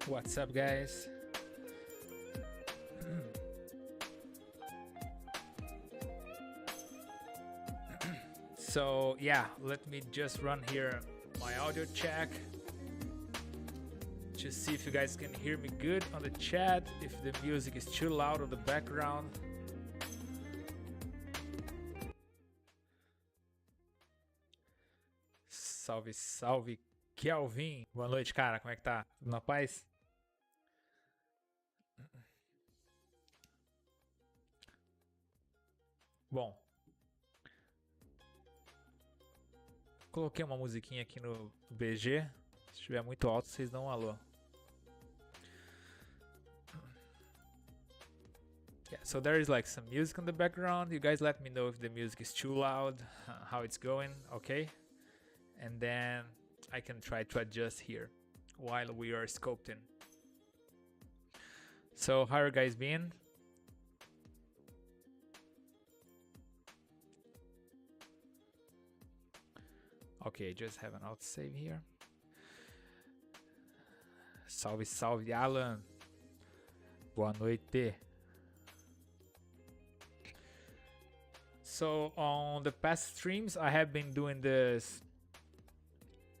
What's up, guys? So yeah, let me just run here my audio check. Just see if you guys can hear me good on the chat, if the music is too loud on the background. Salve, salve, Kelvin. Boa noite, cara. Como é que tá? Tudo na paz? Bom, coloquei uma musiquinha aqui no BG. Se estiver muito alto, vocês dão um alô. Yeah, so there is like some music in the background. You guys let me know if the music is too loud, how it's going, okay? And then I can try to adjust here while we are sculpting. So how are you guys been? Okay, just have an autosave here. Salve, salve, Alan. Boa noite. So on the past streams, I have been doing this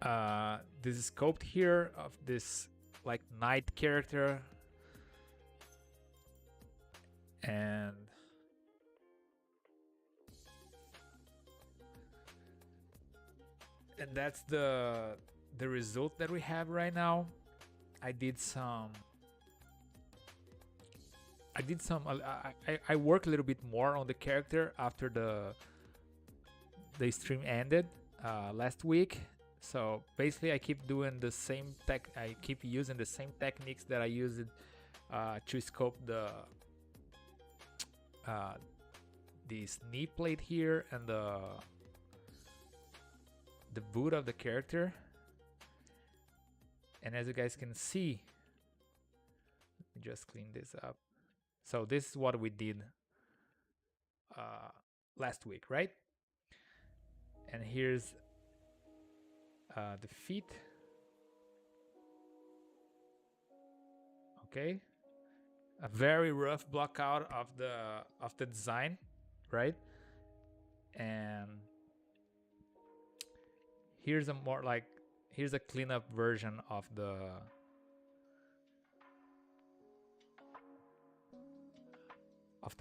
sculpt here of this like knight character, and that's the result that we have right now. I worked a little bit more on the character after the stream ended last week. So basically I keep doing the same I keep using the same techniques that I used to sculpt this knee plate here and the boot of the character. And as you guys can see, let me just clean this up. So this is what we did last week, right? And here's the feet. Okay, a very rough block out of the design, right? And here's a more like here's a cleanup version of the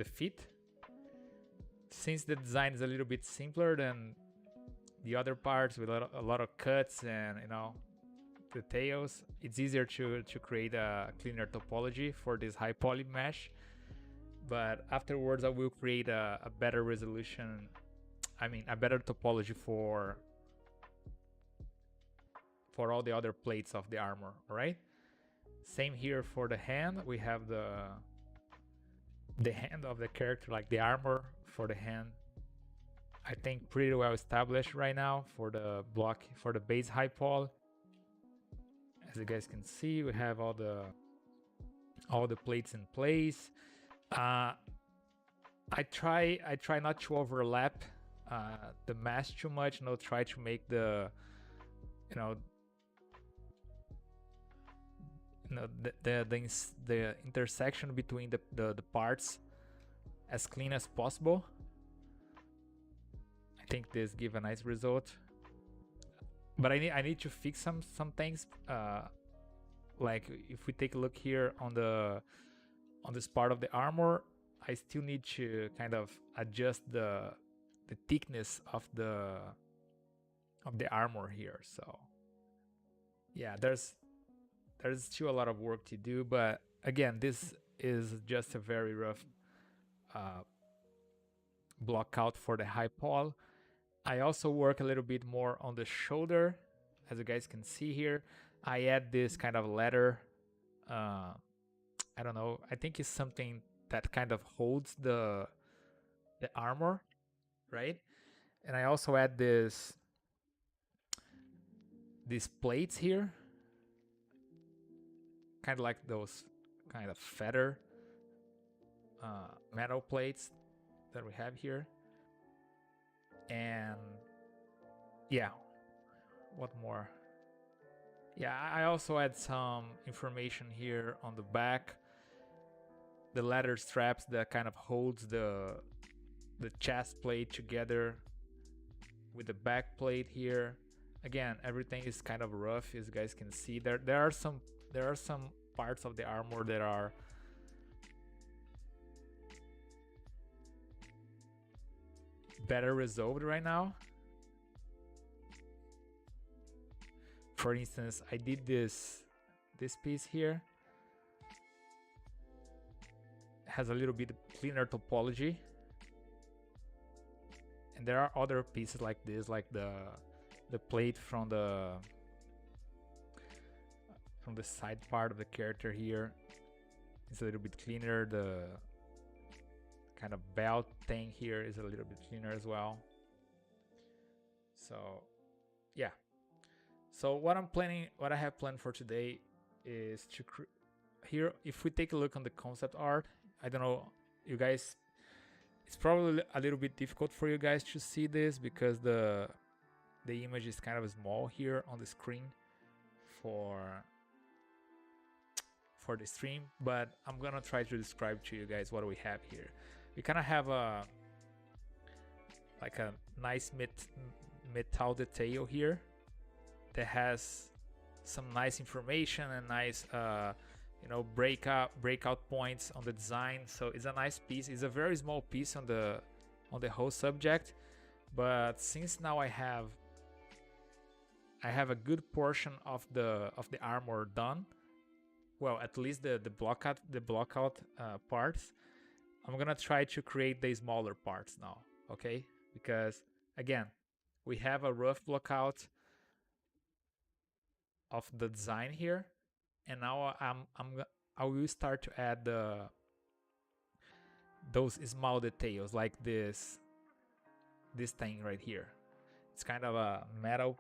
feet. Since the design is a little bit simpler than the other parts with a lot of cuts and details, it's easier to create a cleaner topology for this high poly mesh. But afterwards I will create a better resolution, a better topology for all the other plates of the armor. All right, same here for the hand. We have the hand of the character, like the armor for the hand, I think pretty well established right now for the block, for the base high poly. As you guys can see, we have all the plates in place. I try not to overlap the mesh too much. Try to make the the intersection between the parts as clean as possible. I think this give a nice result, but I need to fix some things. Like if we take a look here on this part of the armor, I still need to kind of adjust the thickness of the armor here. So yeah, there's still a lot of work to do, but again, this is just a very rough block out for the high poly. I also work a little bit more on the shoulder. As you guys can see here, I add this kind of letter. I don't know, I think it's something that kind of holds the armor, right? And I also add these plates here, kind of like those kind of feather metal plates that we have here. And yeah, what more? Yeah, I also add some information here on the back. The leather straps that kind of holds the chest plate together with the back plate here. Again, everything is kind of rough, as you guys can see. There are some parts of the armor that are better resolved right now. For instance, I did this piece here. It has a little bit cleaner topology. And there are other pieces like this, like the plate from the side part of the character here. It's a little bit cleaner. The kind of belt thing here is a little bit cleaner as well. So yeah. So what I have planned for today is to here, if we take a look on the concept art, I don't know, you guys, it's probably a little bit difficult for you guys to see this because the image is kind of small here on the screen for the stream, but I'm gonna try to describe to you guys what we have here. We kind of have a nice metal detail here that has some nice information and nice breakout points on the design. So it's a nice piece. It's a very small piece on the whole subject, but since now I have a good portion of the armor done, well, at least the blockout parts, I'm gonna try to create the smaller parts now, okay? Because again, we have a rough blockout of the design here, and now I will start to add those small details, like this thing right here. It's kind of a metal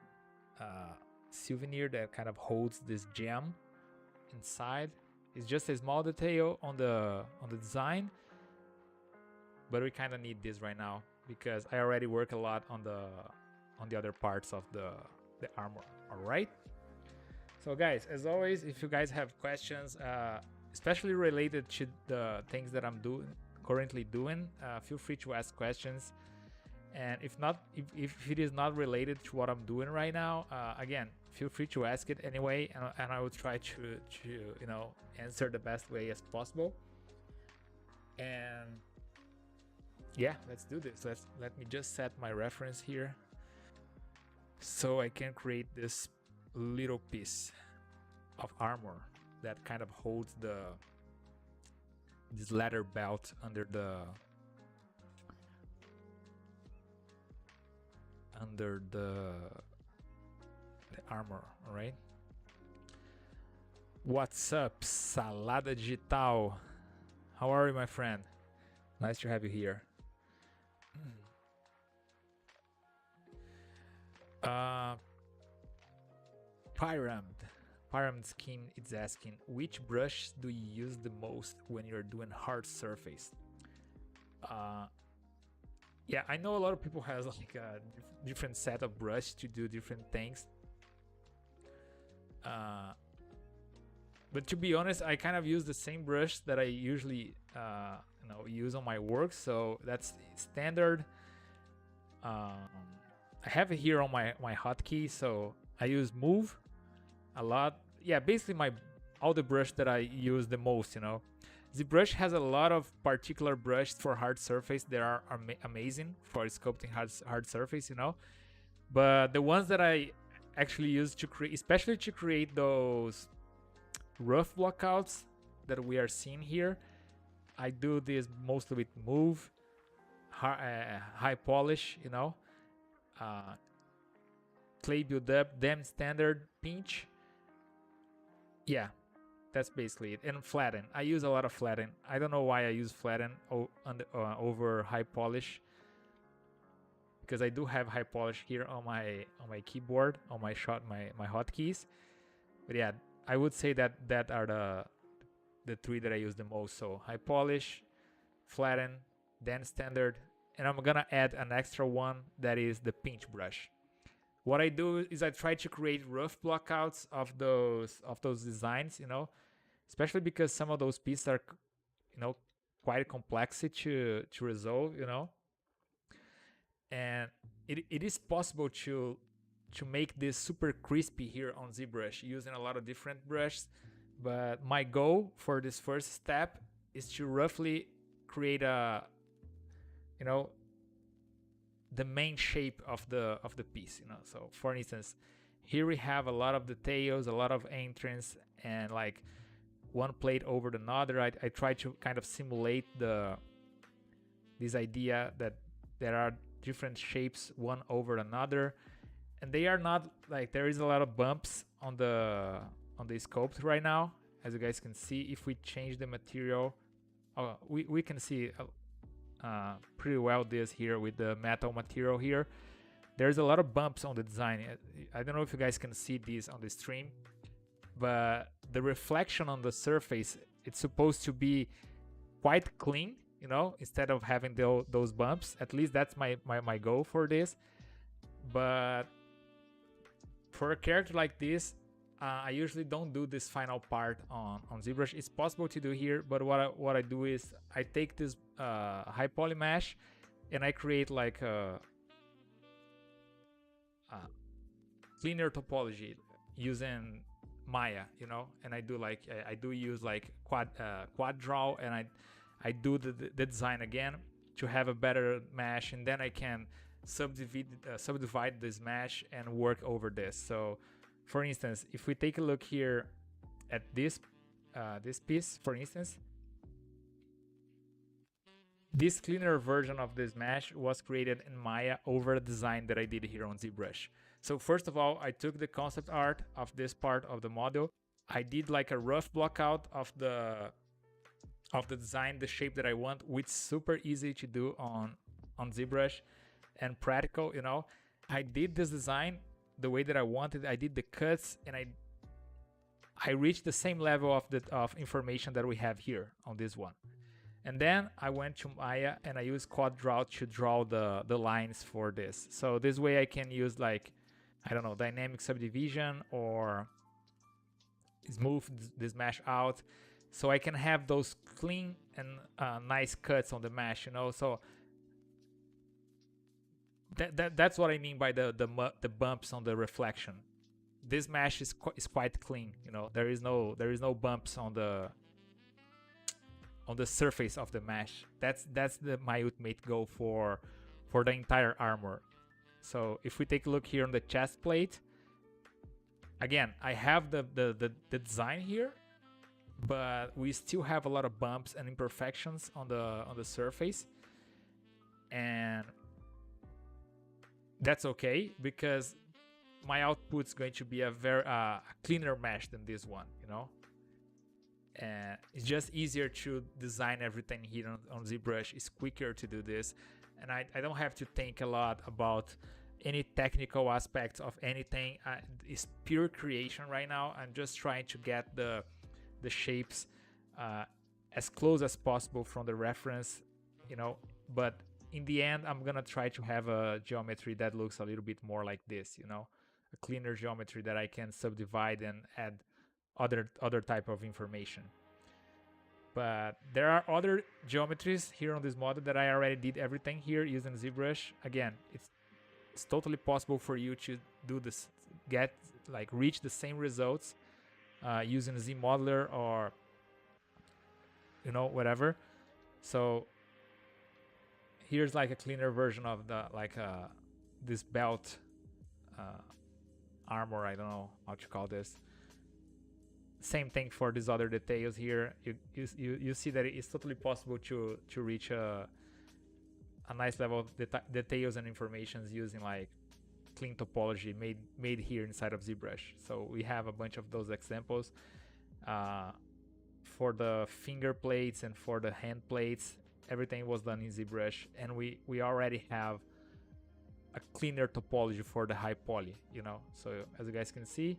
souvenir that kind of holds this gem inside. It's just a small detail on the design, but we kind of need this right now because I already work a lot on the other parts of the armor. All right. So guys, as always, if you guys have questions, especially related to the things that I'm currently doing, feel free to ask questions. And if it is not related to what I'm doing right now, again, feel free to ask it anyway, and I will try to answer the best way as possible. And yeah, let's do this. Let me just set my reference here so I can create this little piece of armor that kind of holds this leather belt under the armor. All right. What's up, Salada Digital? How are you, my friend? Nice to have you here. Pyramid Skin is asking, which brush do you use the most when you're doing hard surface? Yeah, I know a lot of people has like a different set of brush to do different things. But to be honest, I kind of use the same brush that I usually use on my work, so that's standard. I have it here on my hotkey, so I use Move a lot. Yeah, basically all the brush that I use the most. ZBrush has a lot of particular brushes for hard surface that are amazing for sculpting hard surface, but the ones that I actually use to create, especially to create those rough blockouts that we are seeing here, I do this mostly with Move, high polish, clay build up, then standard, pinch. Yeah, that's basically it. And flatten. I use a lot of flatten. I don't know why I use flatten over high polish, because I do have high polish here on my keyboard, on my hotkeys. But yeah, I would say that are the three that I use the most. So high polish, flatten, then standard, and I'm gonna add an extra one that is the pinch brush. what I do is I try to create rough blockouts of those designs, you know, especially because some of those pieces are, you know, quite complex to resolve, you know. And it is possible to make this super crispy here on ZBrush using a lot of different brushes, but my goal for this first step is to roughly create a, you know, the main shape of the piece, you know. So for instance, here we have a lot of details, a lot of entrance, and like one plate over another. I try to kind of simulate this idea that there are different shapes one over another, and they are not like, there is a lot of bumps on the sculpt right now, as you guys can see. If we change the material, we can see pretty well this here with the metal material here. There's a lot of bumps on the design. I don't know if you guys can see these on the stream, but the reflection on the surface, it's supposed to be quite clean, you know, instead of having those bumps. At least that's my goal for this. But for a character like this, I usually don't do this final part on ZBrush. It's possible to do here, but what I do is I take this high poly mesh and I create like a cleaner topology using Maya, you know. And I do like I do use like quad draw, and I do the design again to have a better mesh, and then I can subdivide this mesh and work over this. So for instance, if we take a look here at this piece, for instance, this cleaner version of this mesh was created in Maya over a design that I did here on ZBrush. So first of all, I took the concept art of this part of the model. I did like a rough blockout of the design, the shape that I want, which is super easy to do on ZBrush and practical, you know. I did this design the way that I wanted. I did the cuts, and I reached the same level of information that we have here on this one. And then I went to Maya and I used quad draw to draw the lines for this. So this way I can use like, I don't know, dynamic subdivision or smooth this mesh out, so I can have those clean and nice cuts on the mesh, you know. So that's what I mean by the bumps on the reflection. This mesh is quite clean, you know. There is no bumps on the surface of the mesh. That's my ultimate goal for the entire armor. So if we take a look here on the chest plate, again, I have the design here, but we still have a lot of bumps and imperfections on the surface, and that's okay because my output's going to be a very cleaner mesh than this one, you know. And it's just easier to design everything here on ZBrush. It's quicker to do this, and I don't have to think a lot about any technical aspects of anything. It's pure creation right now. I'm just trying to get the shapes as close as possible from the reference, you know. But in the end, I'm gonna try to have a geometry that looks a little bit more like this, you know, a cleaner geometry that I can subdivide and add other type of information. But there are other geometries here on this model that I already did everything here using ZBrush. Again, it's totally possible for you to do this, reach the same results using Z modeler or, you know, whatever. So here's like a cleaner version of the this belt armor. I don't know how to call this. Same thing for these other details here. You see that it's totally possible to reach a nice level of details and informations using like clean topology made here inside of ZBrush. So we have a bunch of those examples for the finger plates and for the hand plates. Everything was done in ZBrush, and we already have a cleaner topology for the high poly, you know. So as you guys can see,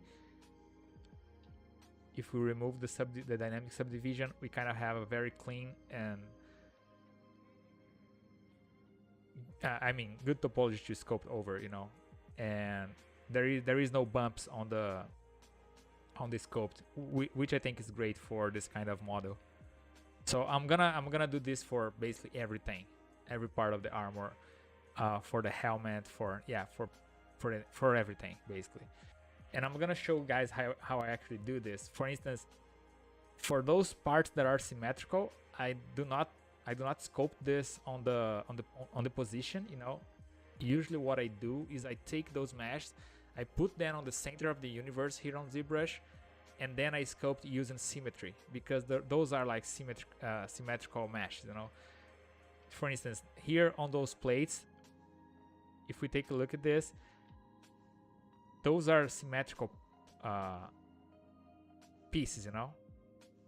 if we remove the dynamic subdivision, we kind of have a very clean and I mean good topology to sculpt over, you know. And there is no bumps on the sculpt, which I think is great for this kind of model. So I'm gonna do this for basically everything, every part of the armor, for the helmet, for for everything basically. And I'm gonna show guys how I actually do this. For instance, for those parts that are symmetrical, I do not sculpt this on the position. You know, usually what I do is I take those meshes, I put them on the center of the universe here on ZBrush, and then I sculpt using symmetry, because those are like symmetrical meshes, you know. For instance, here on those plates, if we take a look at this, those are symmetrical pieces, you know.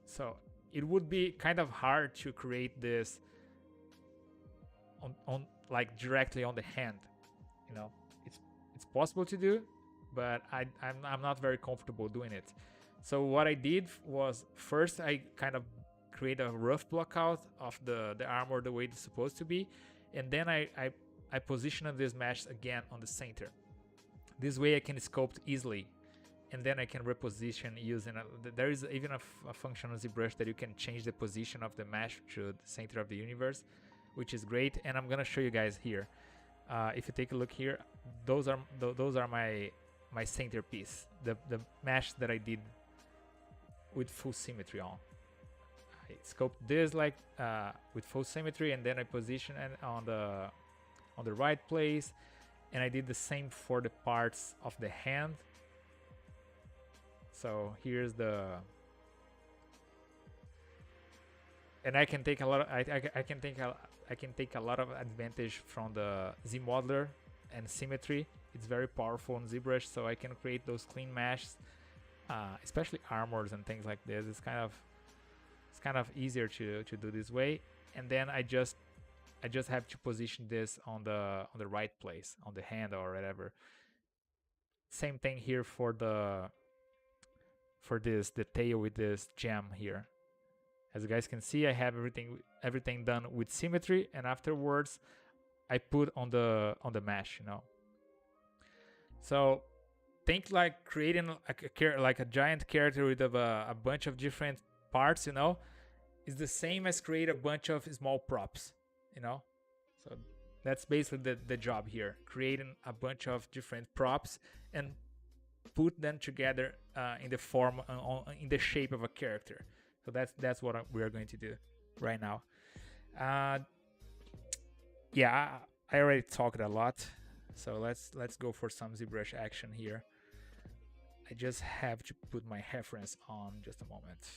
So it would be kind of hard to create this on like directly on the hand, you know. It's possible to do, but I'm not very comfortable doing it. So what I did was, first I kind of create a rough blockout of the armor the way it's supposed to be, and then I positioned this mesh again on the center. This way I can sculpt easily, and then I can reposition using there is even a function on ZBrush that you can change the position of the mesh to the center of the universe, which is great. And I'm gonna show you guys here. If you take a look here, those are my centerpiece, the mesh that I did with full symmetry on. I scoped this like with full symmetry, and then I position it on the right place, and I did the same for the parts of the hand. So here's and I can take a lot of, I can take a lot of advantage from the Z modeler and symmetry. It's very powerful on ZBrush, so I can create those clean meshes, especially armors and things like this. It's kind of easier to do this way. And then I just have to position this on the right place, on the hand or whatever. Same thing here for the tail with this gem here. As you guys can see, I have everything done with symmetry, and afterwards I put on the mesh, you know. So think like creating like a giant character with a bunch of different parts, you know, is the same as create a bunch of small props, you know. So that's basically the job here, creating a bunch of different props and put them together in the form, in the shape of a character. So that's what we are going to do right now. Yeah, I already talked a lot, so let's go for some ZBrush action here. I just have to put my reference on. Just a moment.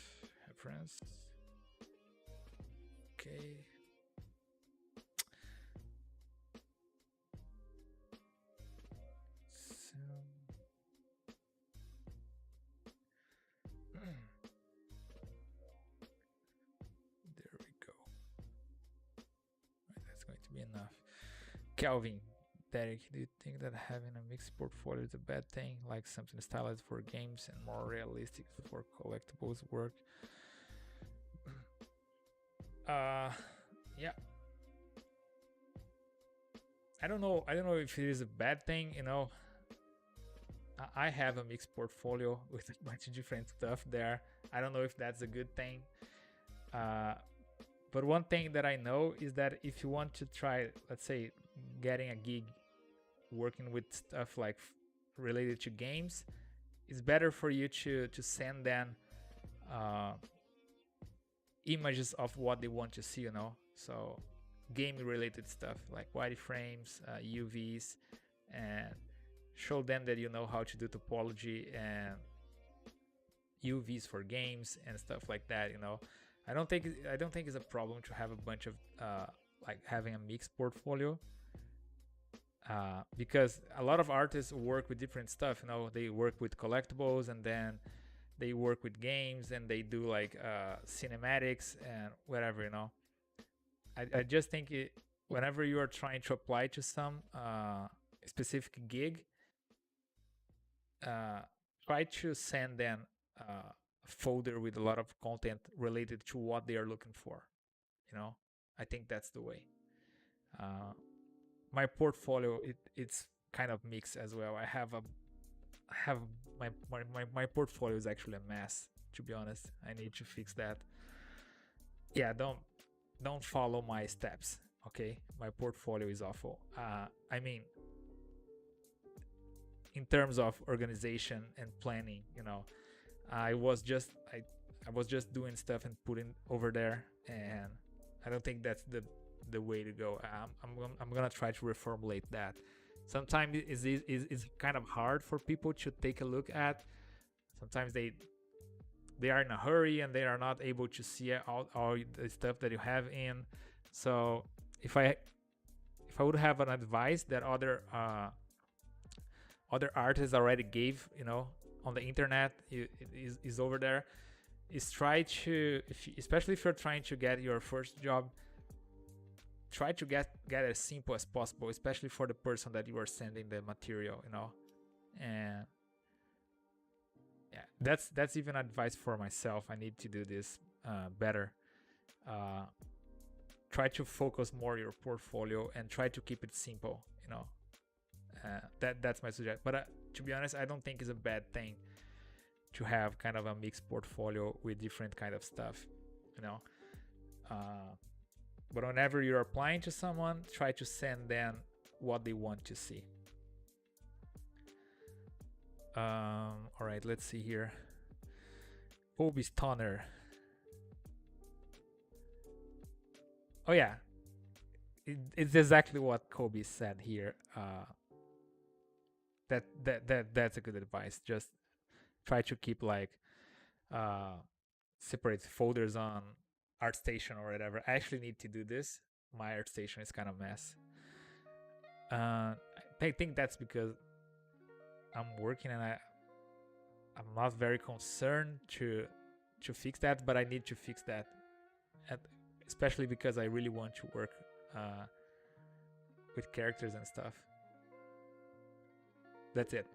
Reference. Okay. There we go. Right, that's going to be enough. Kelvin, Deryck, do you think that having a mixed portfolio is a bad thing? Like something stylized for games and more realistic for collectibles work? Yeah. I don't know if it is a bad thing, you know. I have a mixed portfolio with a bunch of different stuff there. I don't know if that's a good thing. But one thing that I know is that if you want to try, let's say, getting a gig working with stuff like related to games, it's better for you to send them images of what they want to see, you know. So game related stuff like wireframes, UVs, and show them that you know how to do topology and UVs for games and stuff like that, you know. I don't think it's a problem to have a bunch of like having a mixed portfolio, because a lot of artists work with different stuff, you know. They work with collectibles, and then they work with games, and they do like cinematics and whatever, you know. I just think whenever you are trying to apply to some specific gig, try to send them a folder with a lot of content related to what they are looking for, you know. I think that's the way. My portfolio, it's kind of mixed as well. I have have my portfolio is actually a mess, to be honest. I need to fix that. Yeah, don't follow my steps, okay? My portfolio is awful. I mean, in terms of organization and planning, you know, I was just doing stuff and putting over there, and I don't think that's the way to go. I'm gonna try to reformulate that. Sometimes it's kind of hard for people to take a look at. Sometimes they are in a hurry and they are not able to see all the stuff that you have in. So if I would have an advice that other artists already gave, you know, on the internet, is over there, is try to, especially if you're trying to get your first job, try to get as simple as possible, especially for the person that you are sending the material, you know. And yeah, that's even advice for myself. I need to do this better. Try to focus more your portfolio and try to keep it simple, you know. That's my suggestion. But to be honest, I don't think it's a bad thing to have kind of a mixed portfolio with different kind of stuff, you know. But whenever you're applying to someone, try to send them what they want to see. All right, let's see here. Kobe Stoner. Oh yeah, it's exactly what Kobe said here. That's a good advice. Just try to keep like separate folders on ArtStation or whatever. I actually need to do this. My ArtStation is kind of a mess. I think that's because I'm working and I'm not very concerned to fix that, but I need to fix that, especially because I really want to work with characters and stuff. That's it.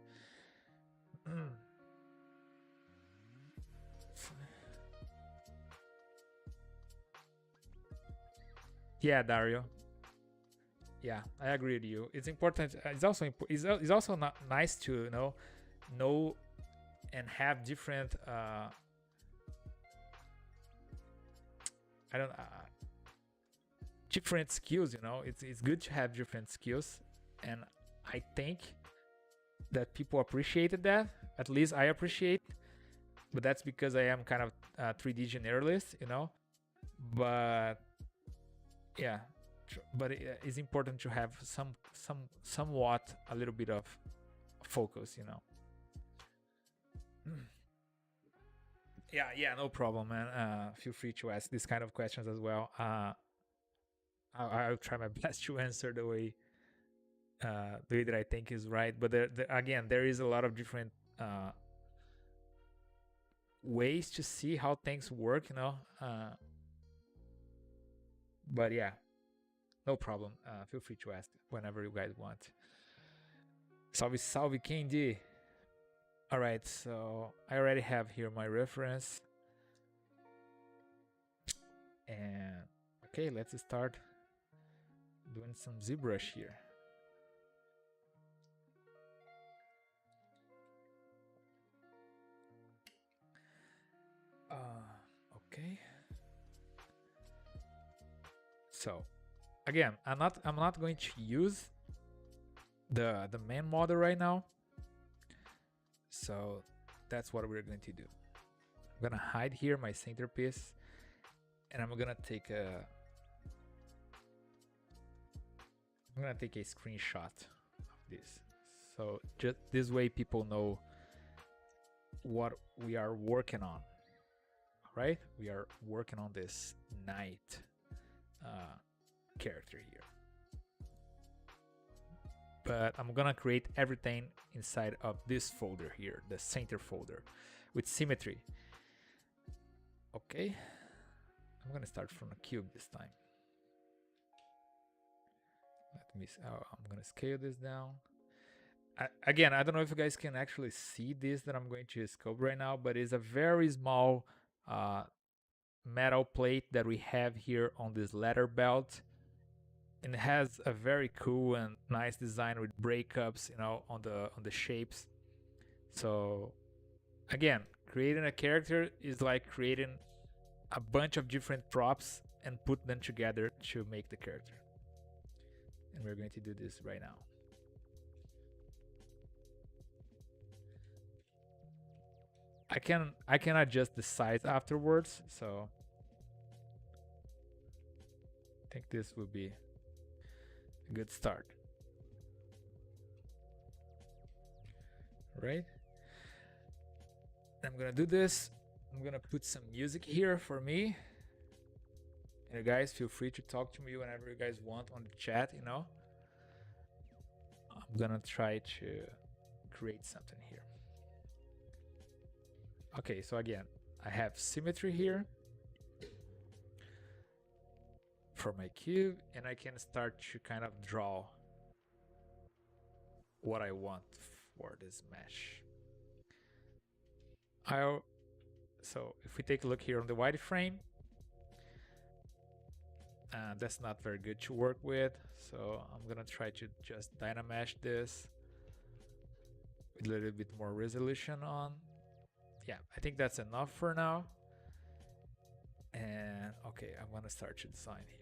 Yeah, Dario. Yeah, I agree with you. It's important. It's also not nice to know and have different different skills. You know, it's good to have different skills, and I think that people appreciated that. At least I appreciate, but that's because I am kind of a 3D generalist, you know. But yeah, but it's important to have somewhat a little bit of focus, you know. Yeah, no problem, man. Feel free to ask these kind of questions as well. I'll try my best to answer the way that I think is right. But again, there is a lot of different ways to see how things work, you know. But yeah, no problem. Feel free to ask whenever you guys want. Salve, Candy. All right, so I already have here my reference. And okay, let's start doing some ZBrush here. Okay. So again, I'm not going to use the main model right now. So that's what we're going to do. I'm gonna hide here my centerpiece, and I'm gonna take a screenshot of this. So just this way people know what we are working on. Right? We are working on this knight character here. But I'm gonna create everything inside of this folder here, the center folder, with symmetry. Okay, I'm gonna start from a cube this time. Let me. I'm gonna scale this down. Again, I don't know if you guys can actually see this that I'm going to sculpt right now, but it's a very small metal plate that we have here on this leather belt. And it has a very cool and nice design with breakups, you know, on the shapes. So again, creating a character is like creating a bunch of different props and put them together to make the character. And we're going to do this right now. I can adjust the size afterwards, so I think this will be a good start. Right? I'm gonna do this. I'm gonna put some music here for me. And you guys feel free to talk to me whenever you guys want on the chat, you know. I'm gonna try to create something here. Okay, so again, I have symmetry here for my cube, and I can start to kind of draw what I want for this mesh. So if we take a look here on the wireframe, that's not very good to work with. So I'm gonna try to just dynamesh this with a little bit more resolution on. Yeah, I think that's enough for now. And okay, I'm gonna start to design here.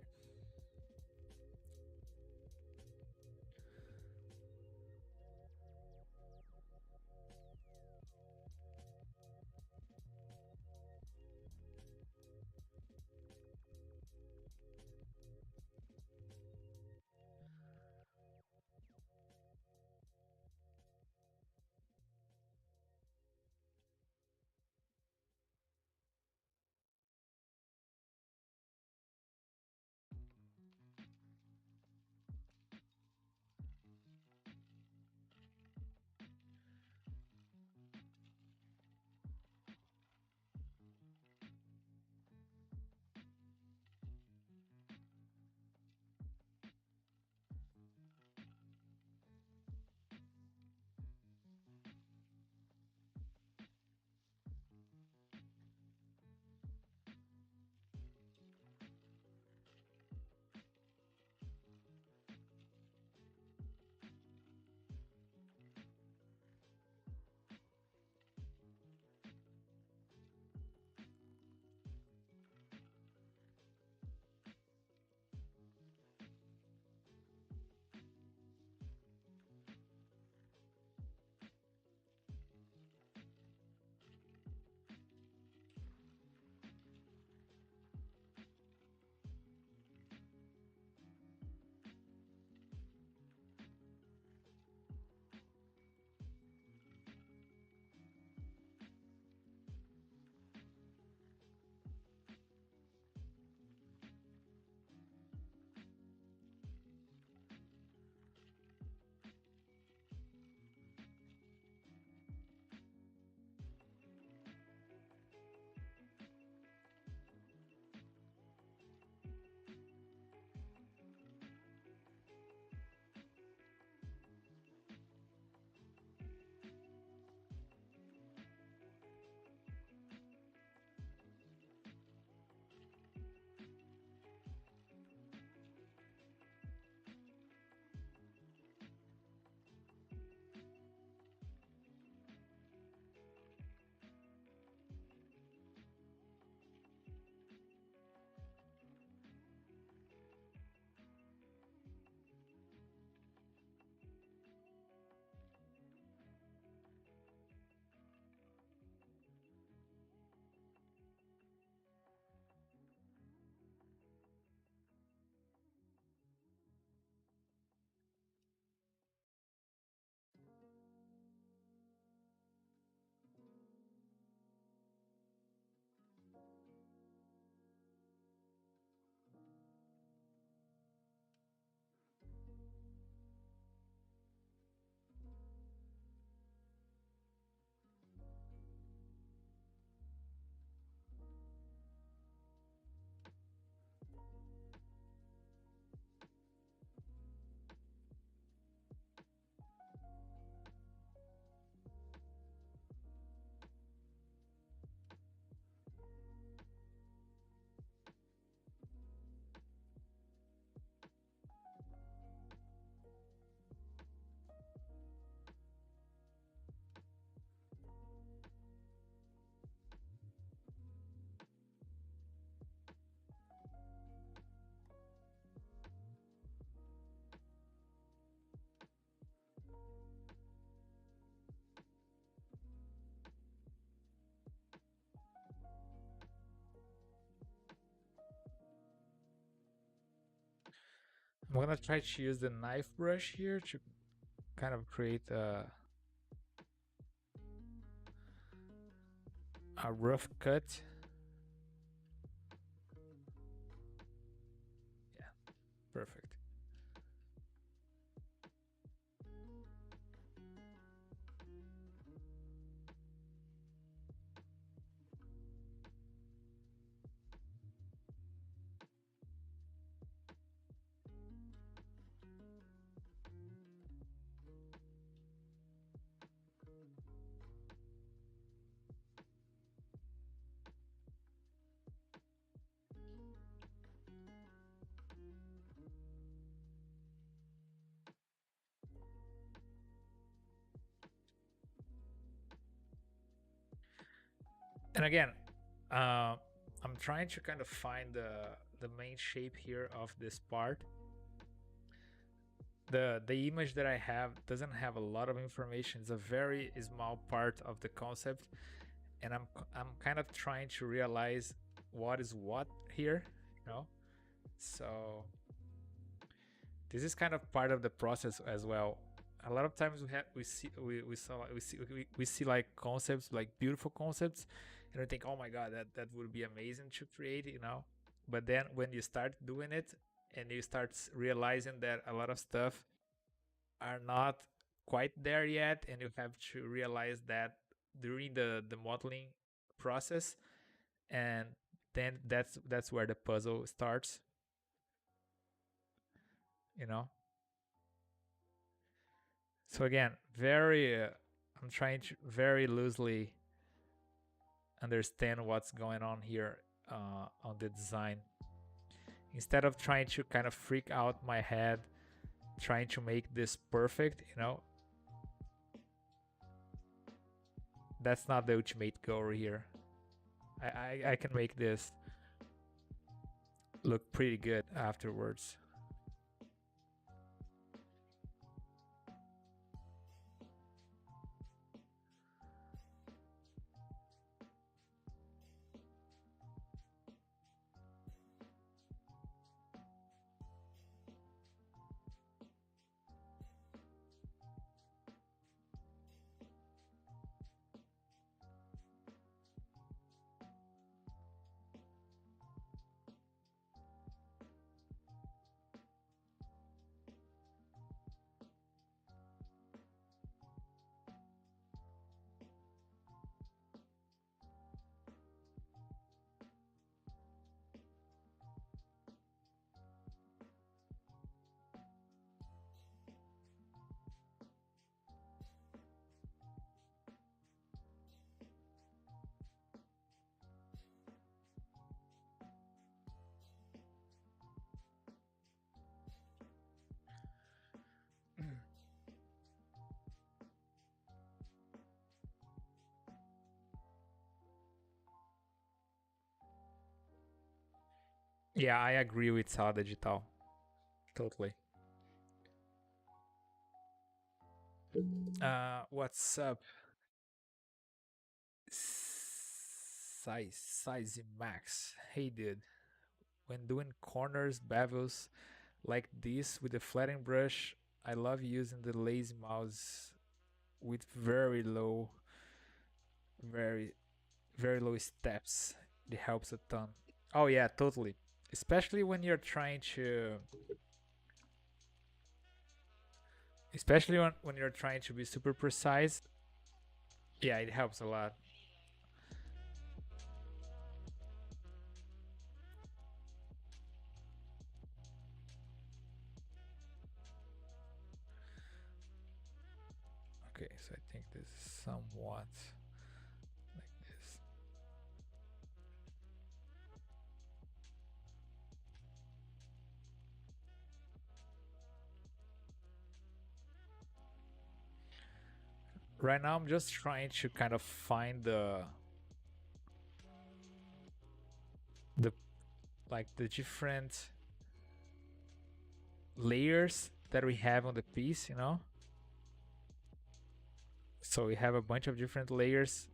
I'm gonna try to use the knife brush here to kind of create a rough cut. Yeah, perfect. And again, I'm trying to kind of find the main shape here of this part. The image that I have doesn't have a lot of information. It's a very small part of the concept, and I'm kind of trying to realize what is what here, you know. So this is kind of part of the process as well. A lot of times we see like concepts, like beautiful concepts, and we think, oh my god, that would be amazing to create, you know. But then when you start doing it and you start realizing that a lot of stuff are not quite there yet, and you have to realize that during the modeling process, and then that's where the puzzle starts, you know. So again, I'm trying to very loosely understand what's going on here on the design, instead of trying to kind of freak out my head trying to make this perfect, you know. That's not the ultimate goal here. I can make this look pretty good afterwards. Yeah, I agree with Sala Digital. Totally. What's up? Size Max. Hey dude, when doing corners, bevels like this with a flattening brush, I love using the lazy mouse with very, very low steps. It helps a ton. Oh yeah, totally. Especially when you're trying to, especially when you're trying to be super precise. Yeah, it helps a lot. Okay, so I think this is somewhat like this. Right now I'm just trying to kind of find the like the different layers that we have on the piece, you know. So we have a bunch of different layers,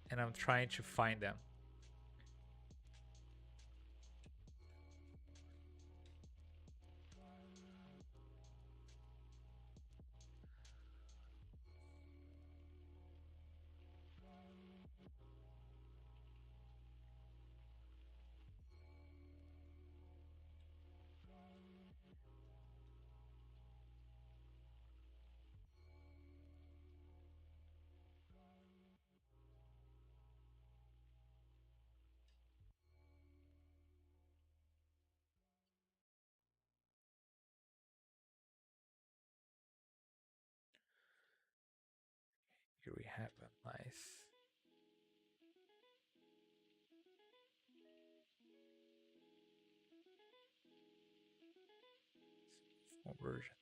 and I'm trying to find them. version.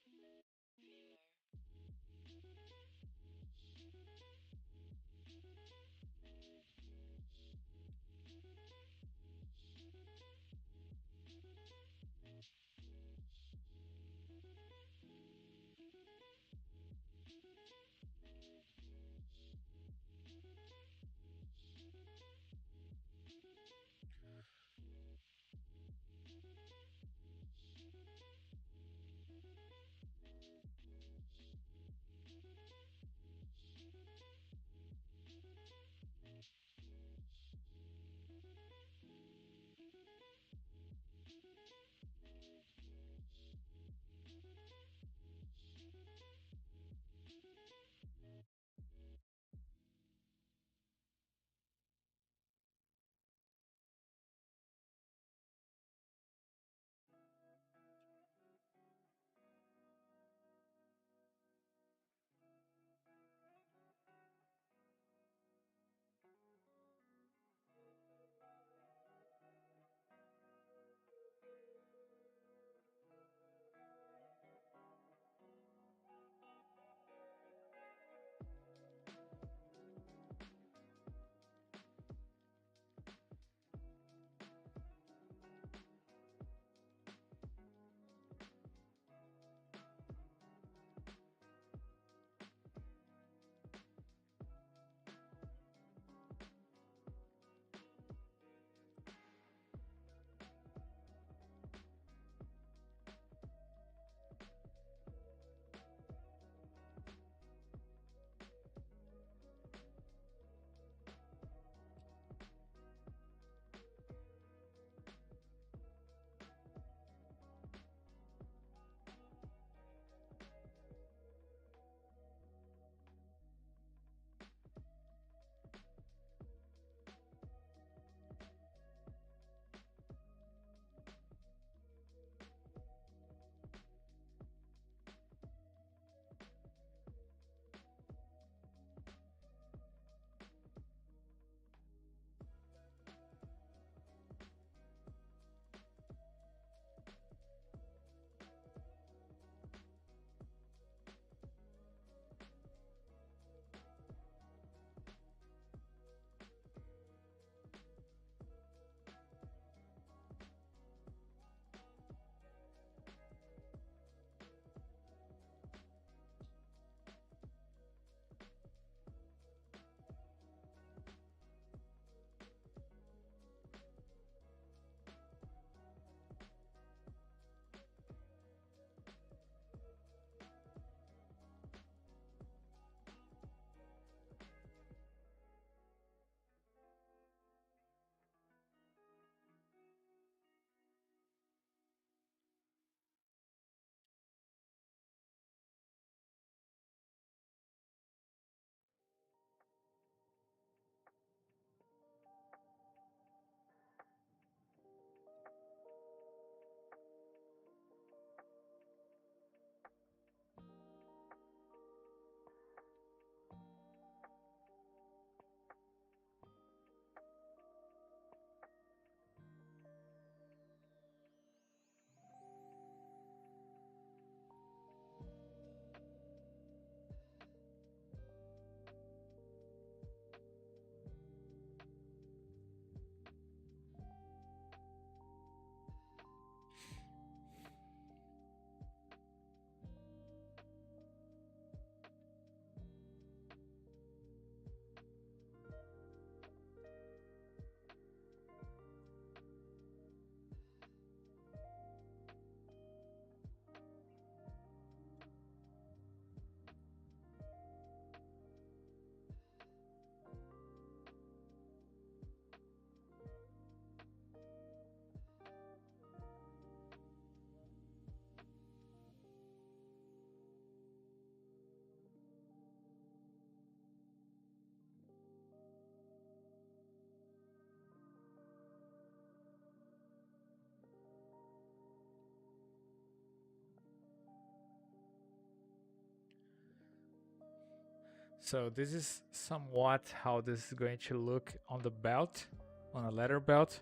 So this is somewhat how this is going to look on the belt, on a leather belt.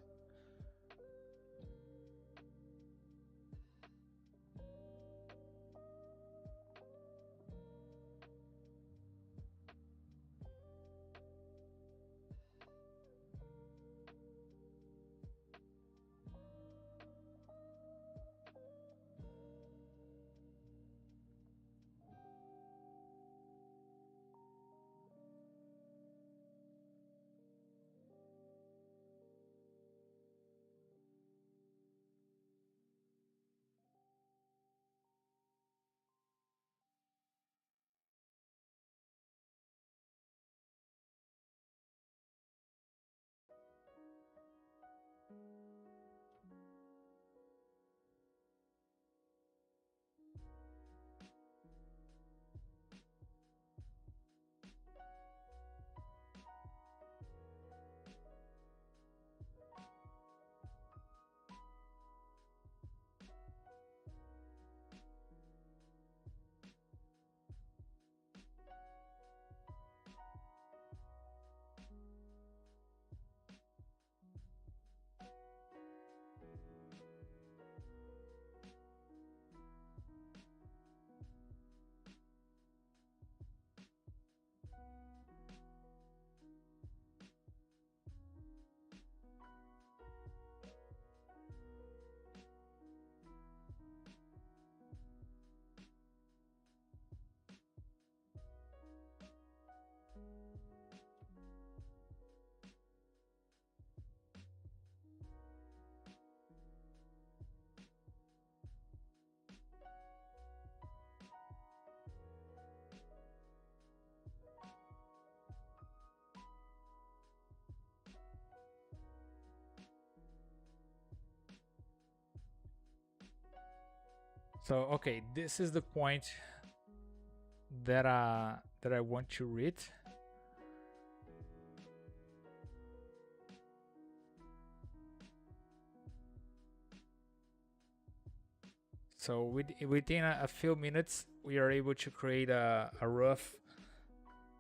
So okay, this is the point that I want to read. So within a few minutes, we are able to create a rough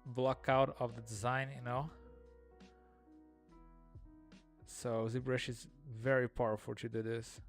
block out of the design, you know. So ZBrush is very powerful to do this.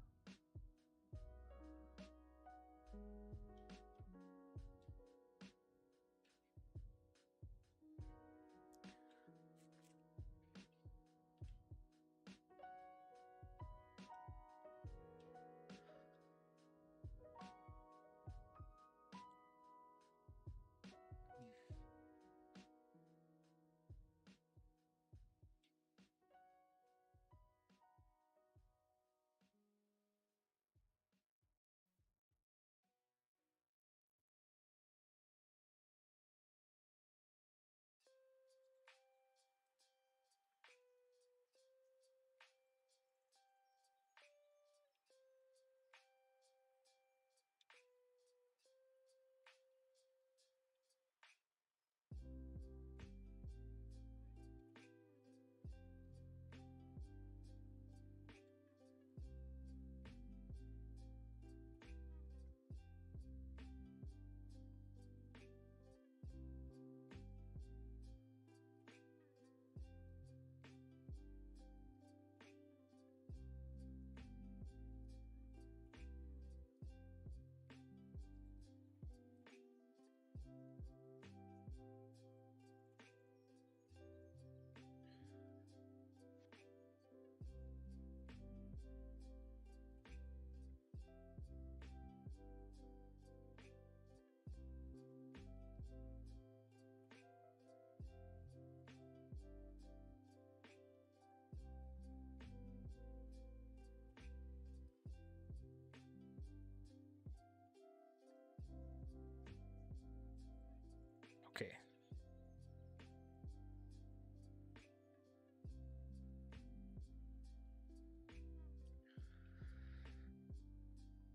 Okay.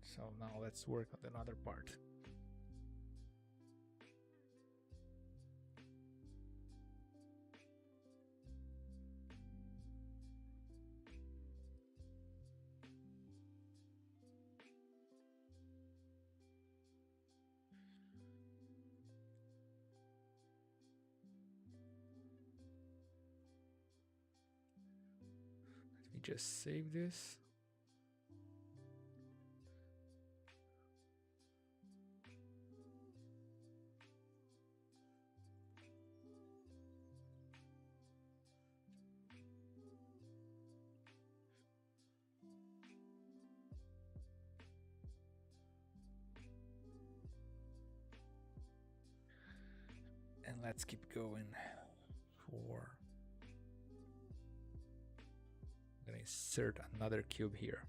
So now let's work on another part. Let me just save this. And let's keep going for, I'm gonna insert another cube here.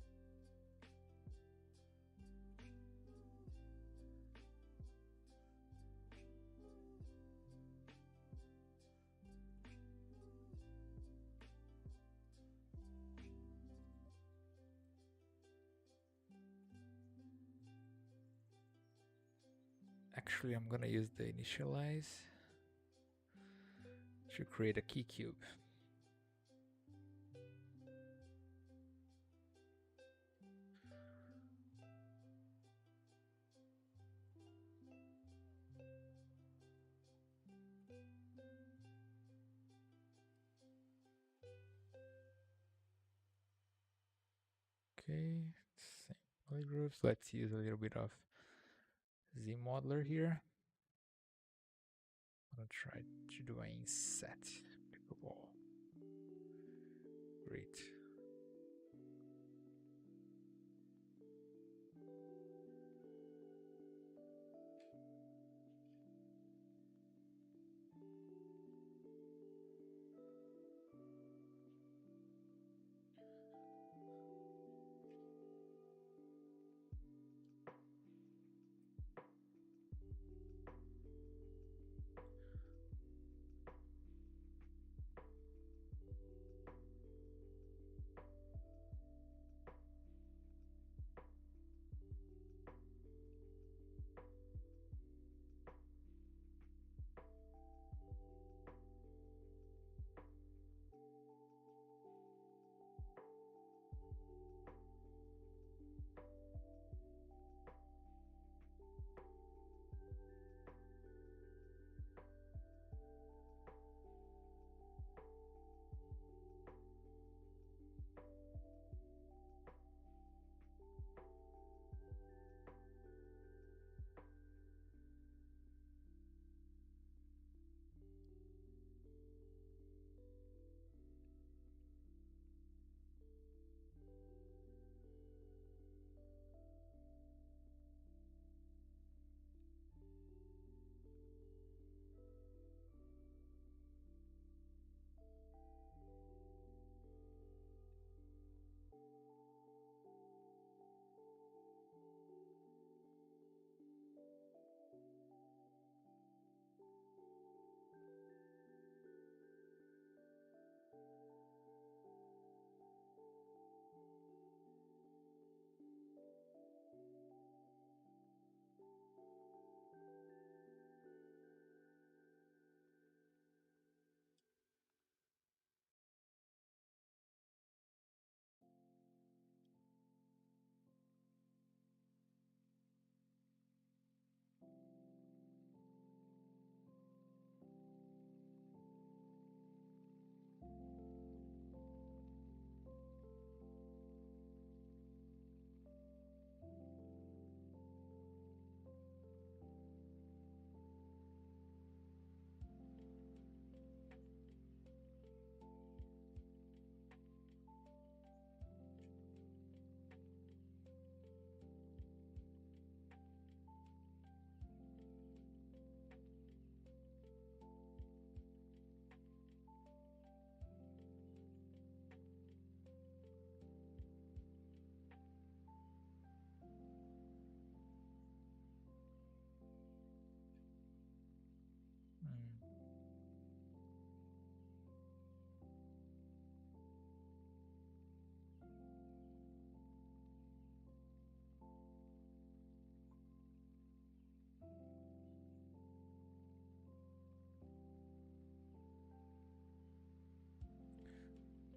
Actually, I'm gonna use the initialize to create a key cube. Okay, same polygroups. Let's use a little bit of Z modeler here. I'm gonna try to do an inset pickable. Great.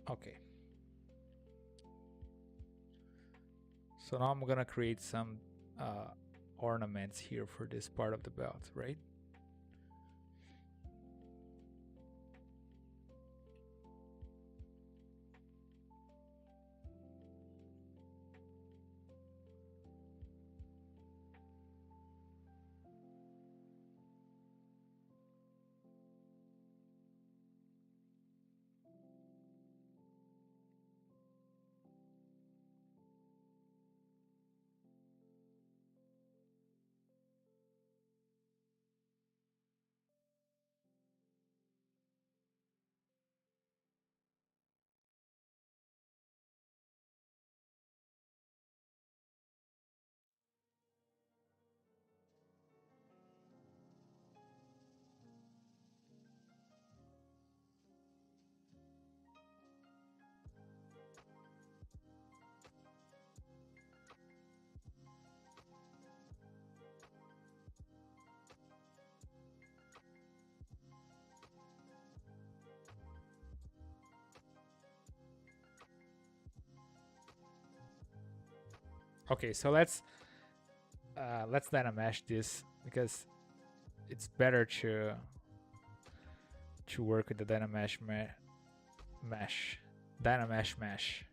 Okay. So now I'm gonna create some ornaments here for this part of the belt, right? Okay, so let's dynamesh this because it's better to work with the dynamesh mesh. Dynamesh mesh.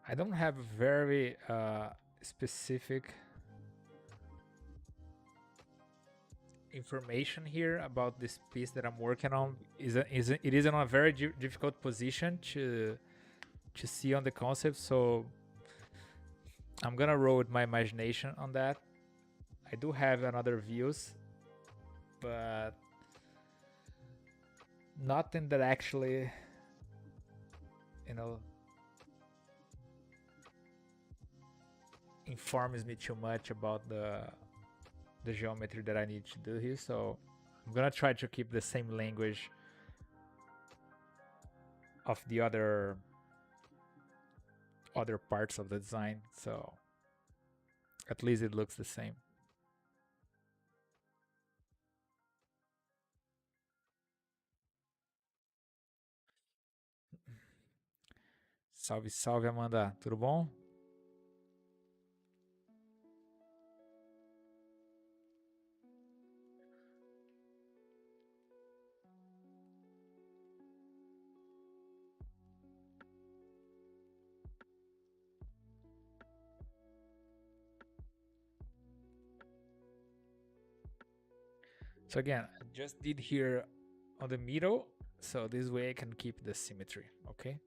I don't have very specific information here about this piece that I'm working on. It is in a very difficult position to see on the concept, so I'm gonna roll with my imagination on that. I do have another views, but nothing that actually, you know, informs me too much about the geometry that I need to do here. So I'm gonna try to keep the same language of the other parts of the design, so at least it looks the same. Salve, salve, Amanda. Tudo bom? So again, I just did here on the middle, so this way I can keep the symmetry, okay?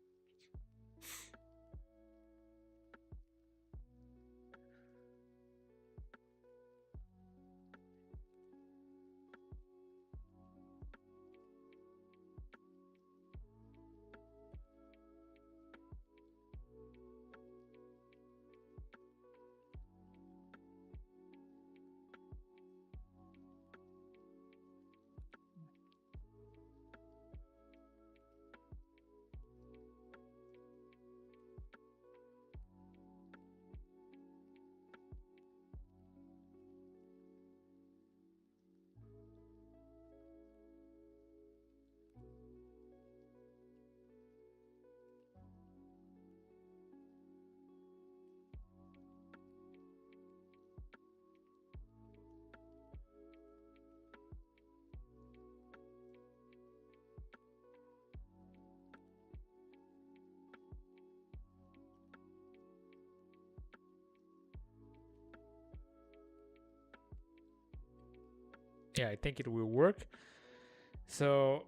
Yeah, I think it will work. So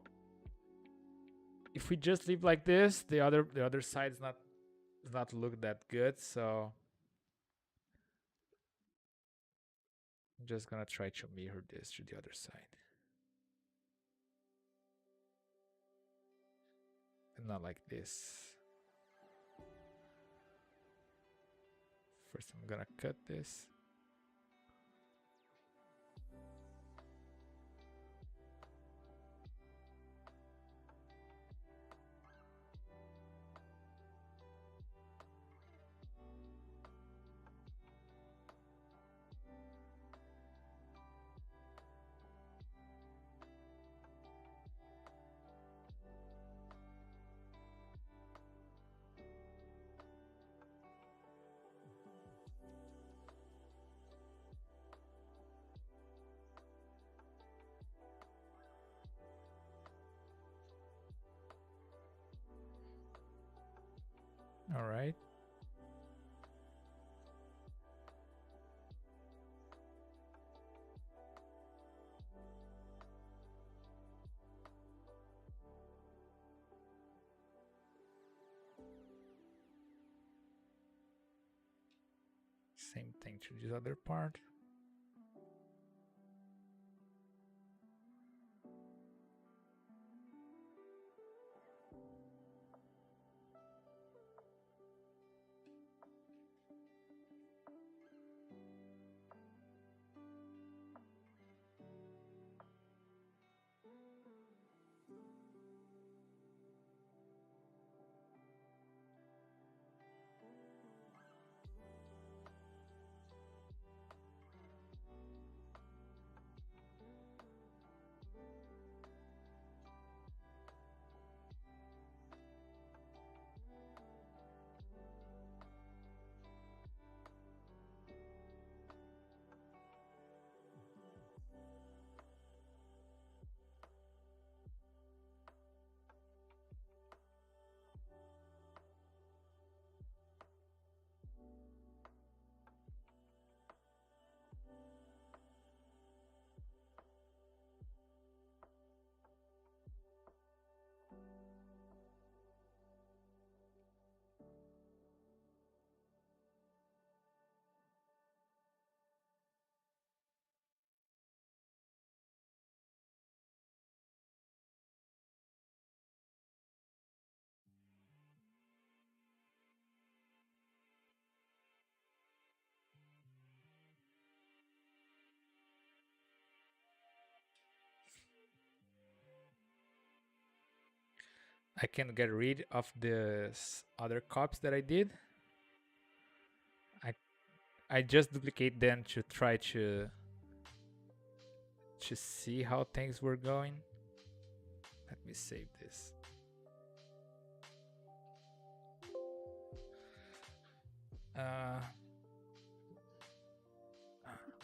if we just leave like this, the other side is not look that good. So I'm just gonna try to mirror this to the other side, and not like this. First, I'm gonna cut this. All right. Same thing to this other part. I can get rid of the other copies that I did. I just duplicate them to try to see how things were going. Let me save this.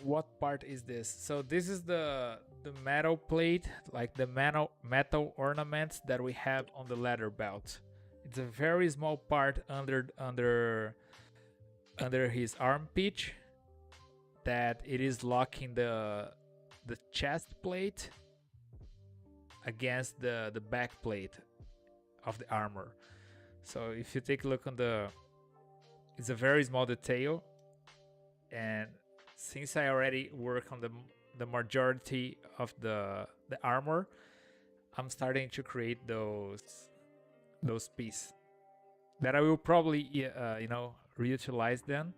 What part is this? So this is the metal plate, like the metal ornaments that we have on the leather belt. It's a very small part under his armpit that it is locking the chest plate against the back plate of the armor. So if you take a look on it's a very small detail, and since I already work on the majority of the armor, I'm starting to create those pieces that I will probably reutilize them.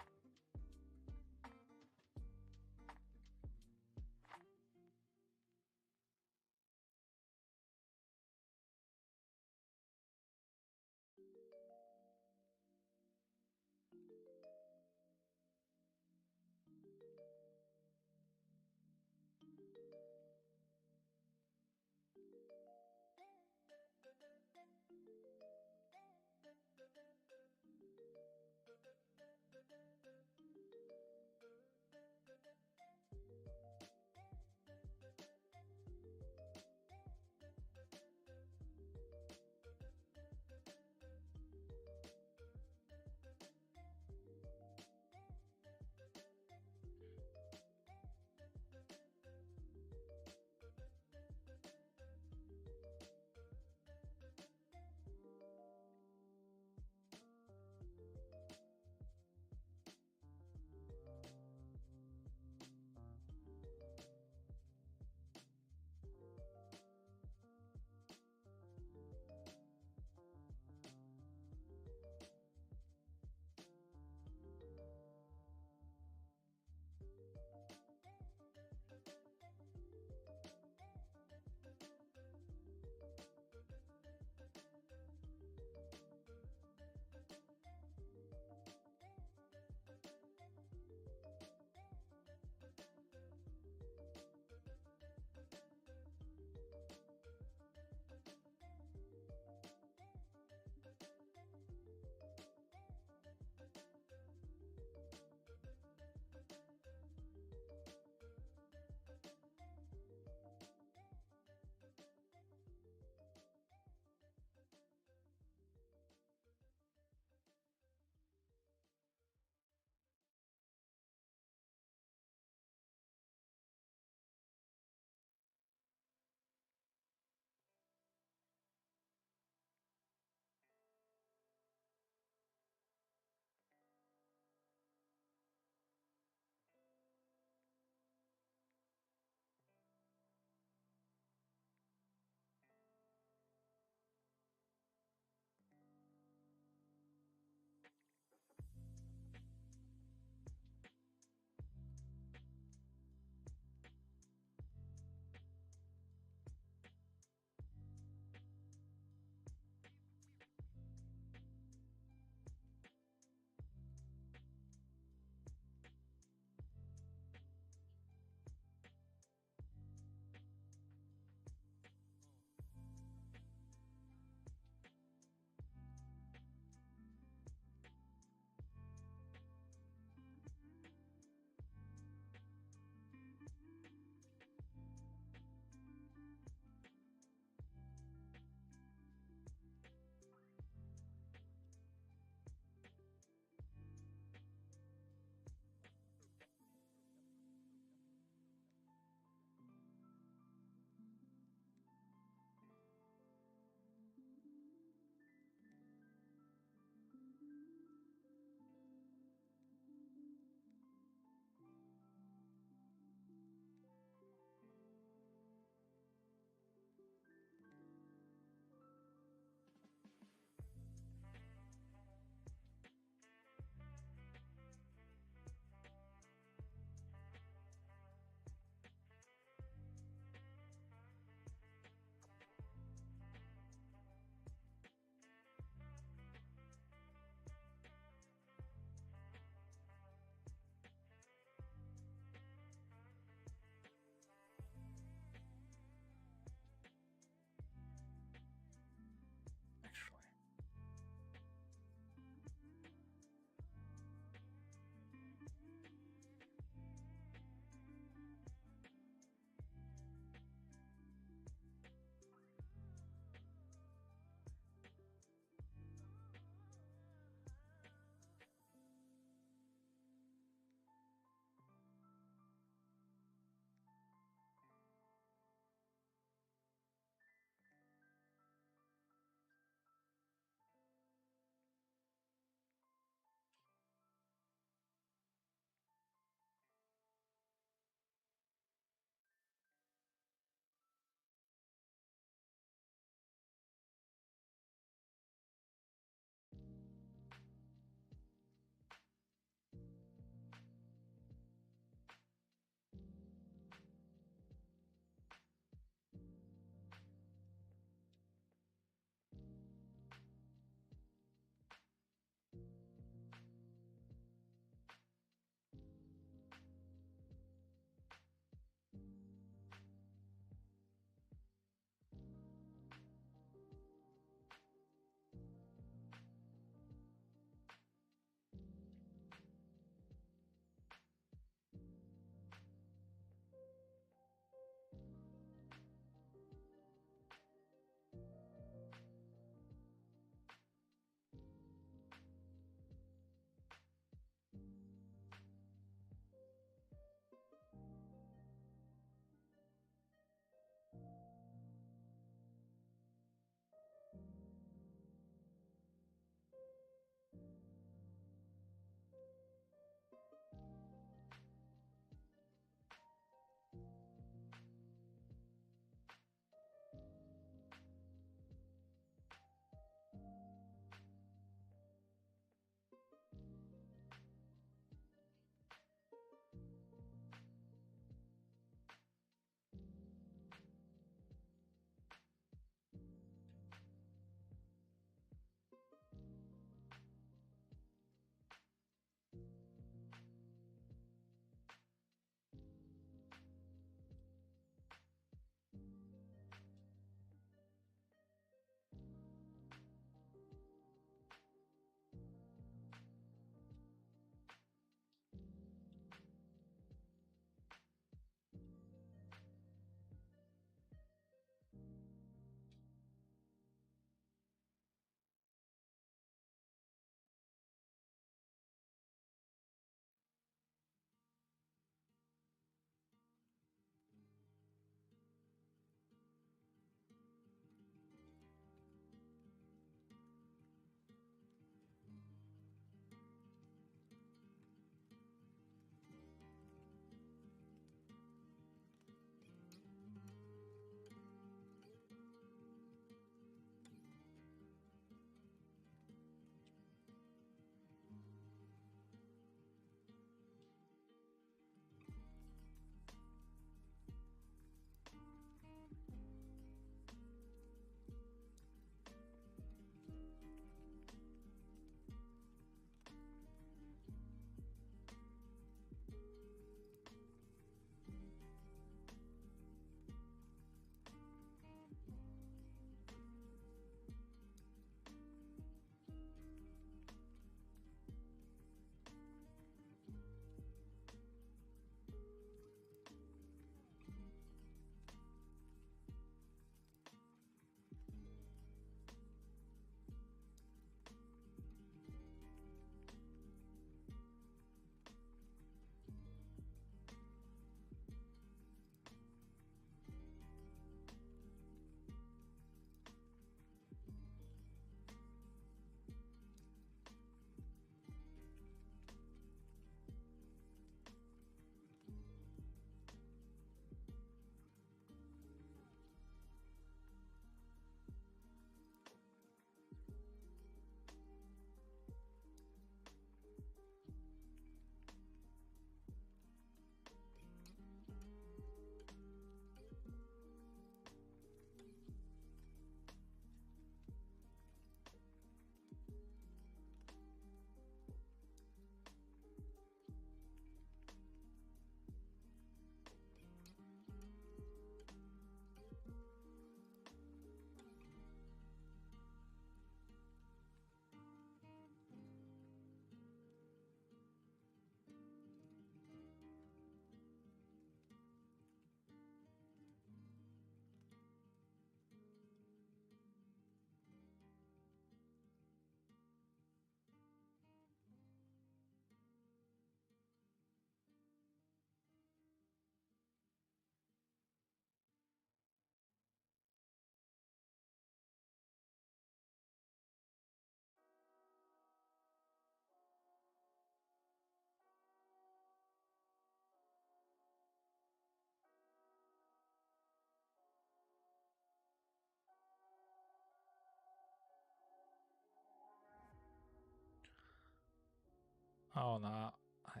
Oh no, I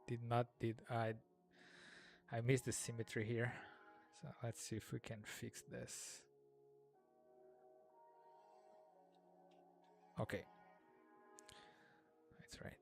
did not did I missed the symmetry here. So let's see if we can fix this. Okay. That's right.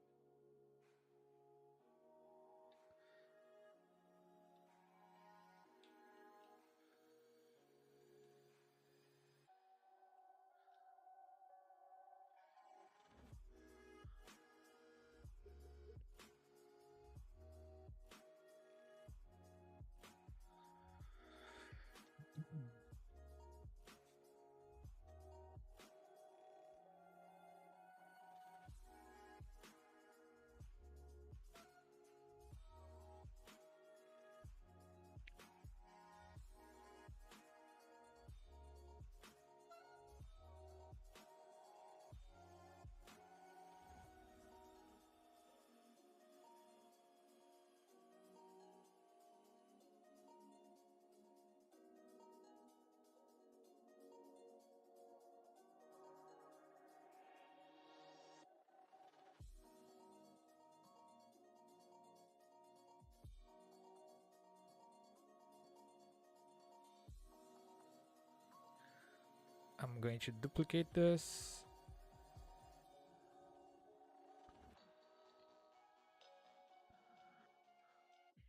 I'm going to duplicate this.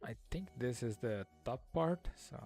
I think this is the top part, so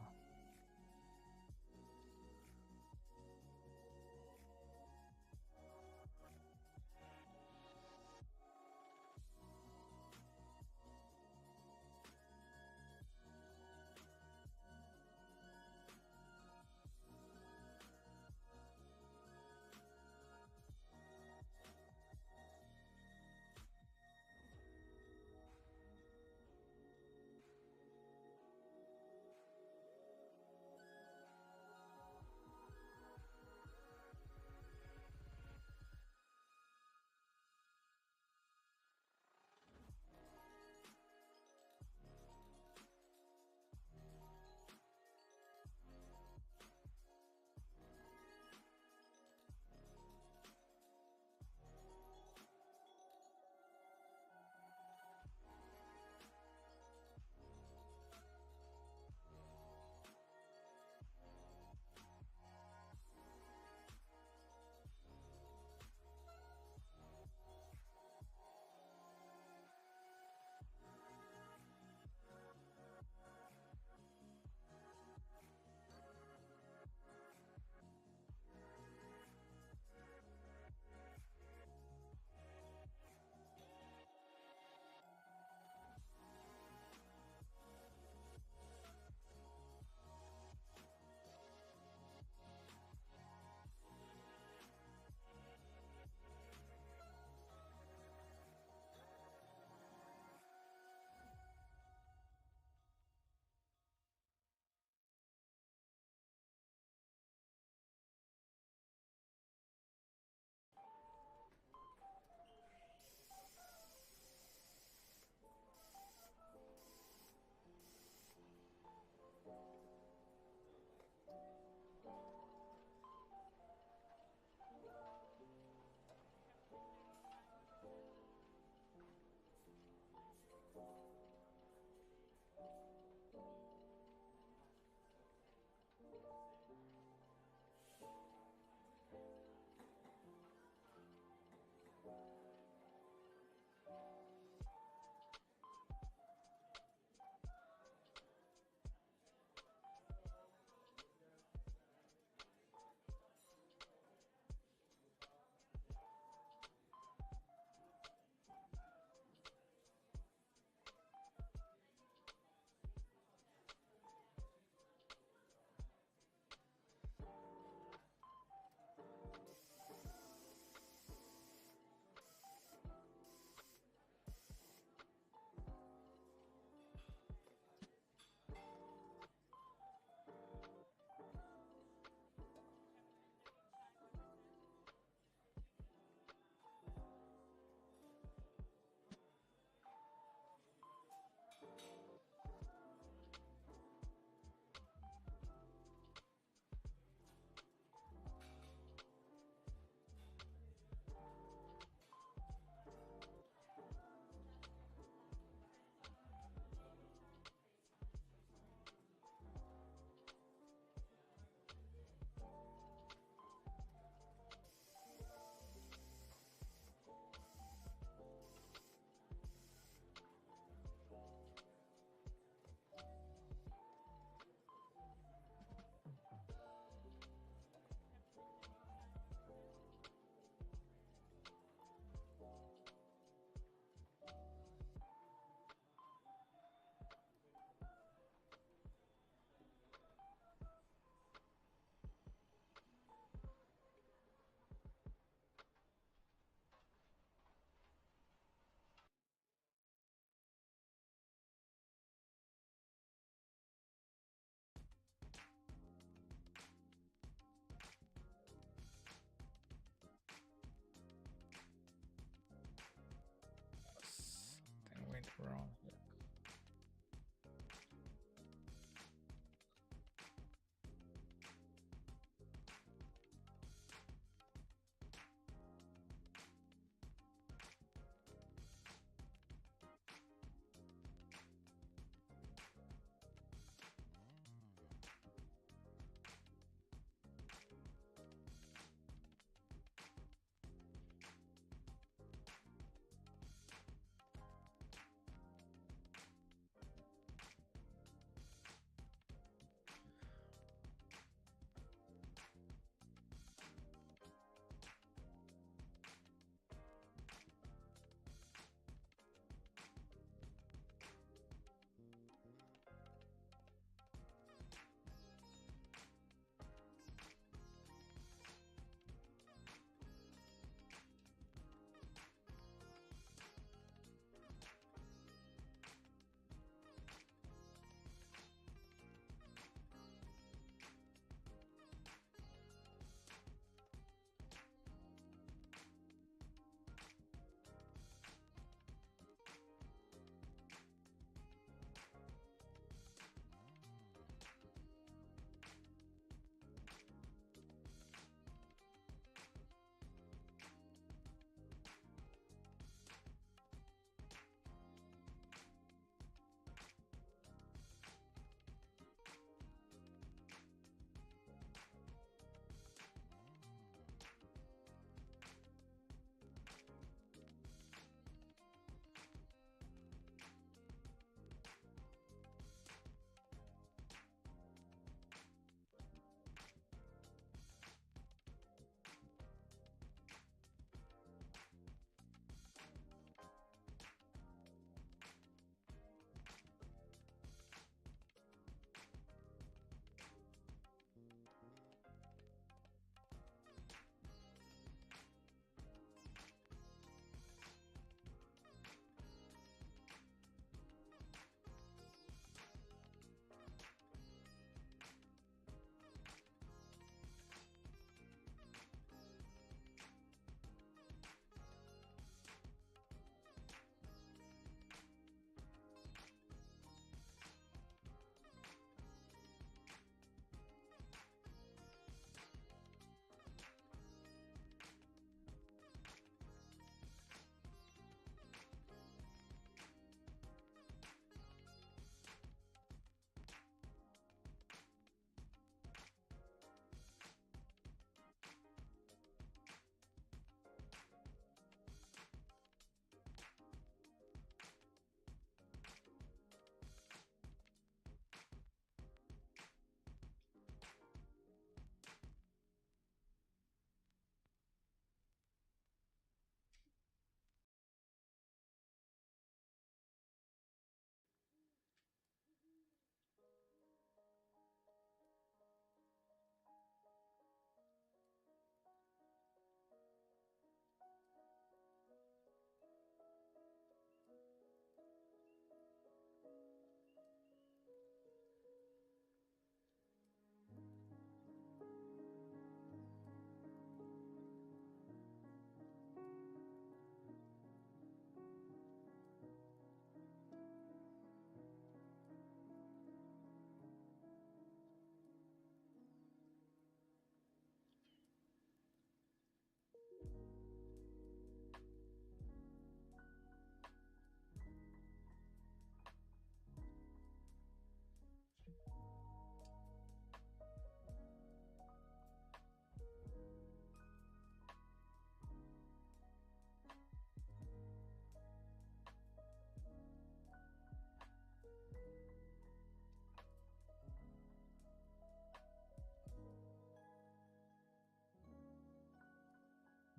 from.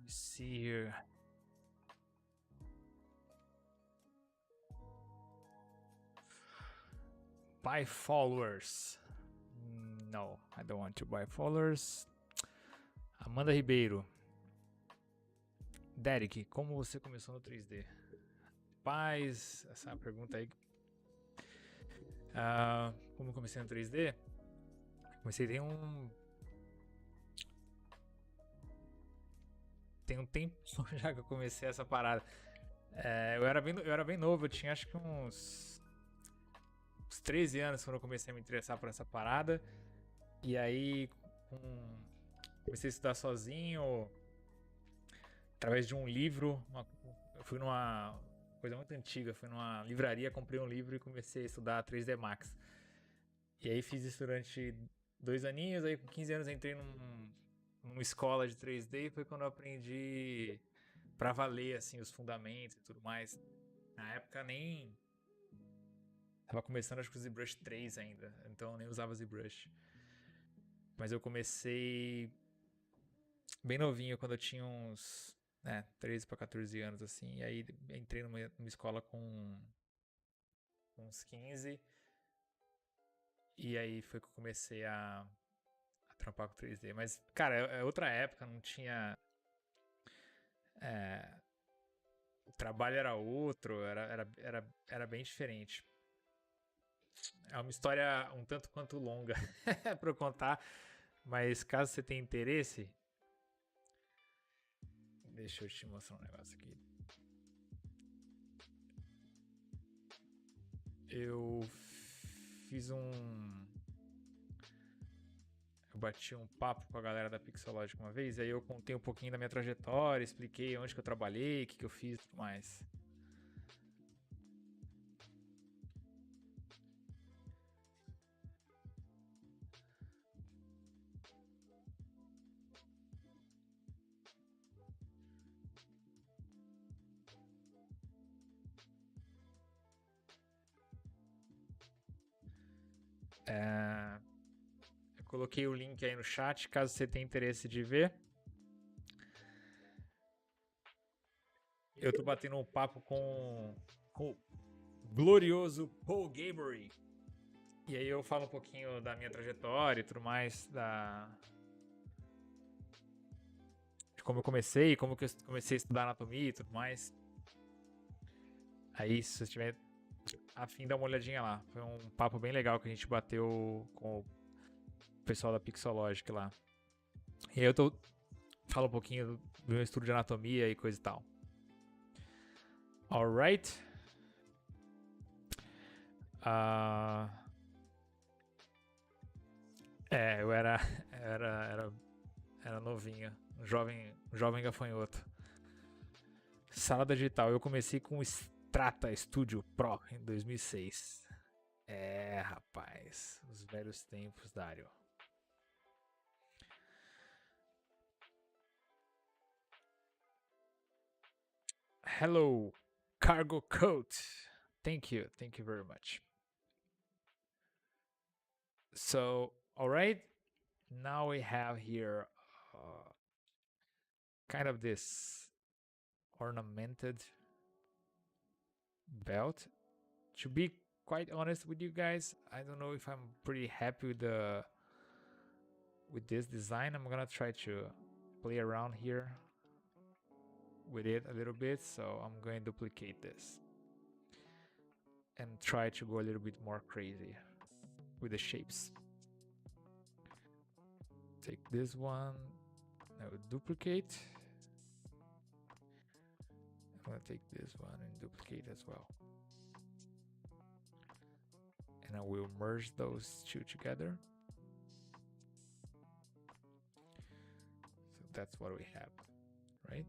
Let's see here. Buy followers. No, I don't want to buy followers. Amanda Ribeiro. Deryck, como você começou no 3D? Paz, essa é uma pergunta aí. Como eu comecei no 3D? Comecei tem um tempo já que eu comecei essa parada. Eu era bem novo, eu tinha acho que uns 13 anos quando eu comecei a me interessar por essa parada. E aí comecei a estudar sozinho, através de um livro. Eu fui numa coisa muito antiga, fui numa livraria, comprei um livro e comecei a estudar 3D Max. E aí fiz isso durante 2 aninhos, aí com 15 anos entrei numa escola de 3D e foi quando eu aprendi pra valer, assim, os fundamentos e tudo mais. Na época nem... Tava começando acho que o ZBrush 3 ainda, então eu nem usava ZBrush. Mas eu comecei bem novinho, quando eu tinha uns 13 para 14 anos, assim. E aí entrei numa escola com uns 15. E aí foi que eu comecei a trampar com 3D. Mas, cara, é outra época, não tinha... o trabalho era outro, era bem diferente. É uma história um tanto quanto longa para eu contar, mas caso você tenha interesse, deixa eu te mostrar um negócio aqui. Eu fiz eu bati um papo com a galera da Pixologic uma vez, aí eu contei um pouquinho da minha trajetória, expliquei onde que eu trabalhei, o que eu fiz e tudo mais. Eu coloquei o link aí no chat, caso você tenha interesse de ver. Eu tô batendo um papo com o glorioso Paul Gaboury. E aí eu falo um pouquinho da minha trajetória e tudo mais, de como eu comecei, como que eu comecei a estudar anatomia e tudo mais. Aí, se você estiver afim, dá uma olhadinha lá. Foi um papo bem legal que a gente bateu com o pessoal da Pixologic lá. E aí eu falo um pouquinho do meu estudo de anatomia e coisa e tal. Alright. Eu era novinho, um jovem gafanhoto. Sala digital, eu comecei com o Strata Studio Pro em 2006. Rapaz, os velhos tempos, Dario. Hello, cargo coat. Thank you very much. So, alright, now we have here kind of this ornamented belt. To be quite honest with you guys, I don't know if I'm pretty happy with this design. I'm gonna try to play around here with it a little bit, so I'm going to duplicate this and try to go a little bit more crazy with the shapes. Take this one, I will duplicate. I'm gonna take this one and duplicate as well. And I will merge those two together. So that's what we have, right?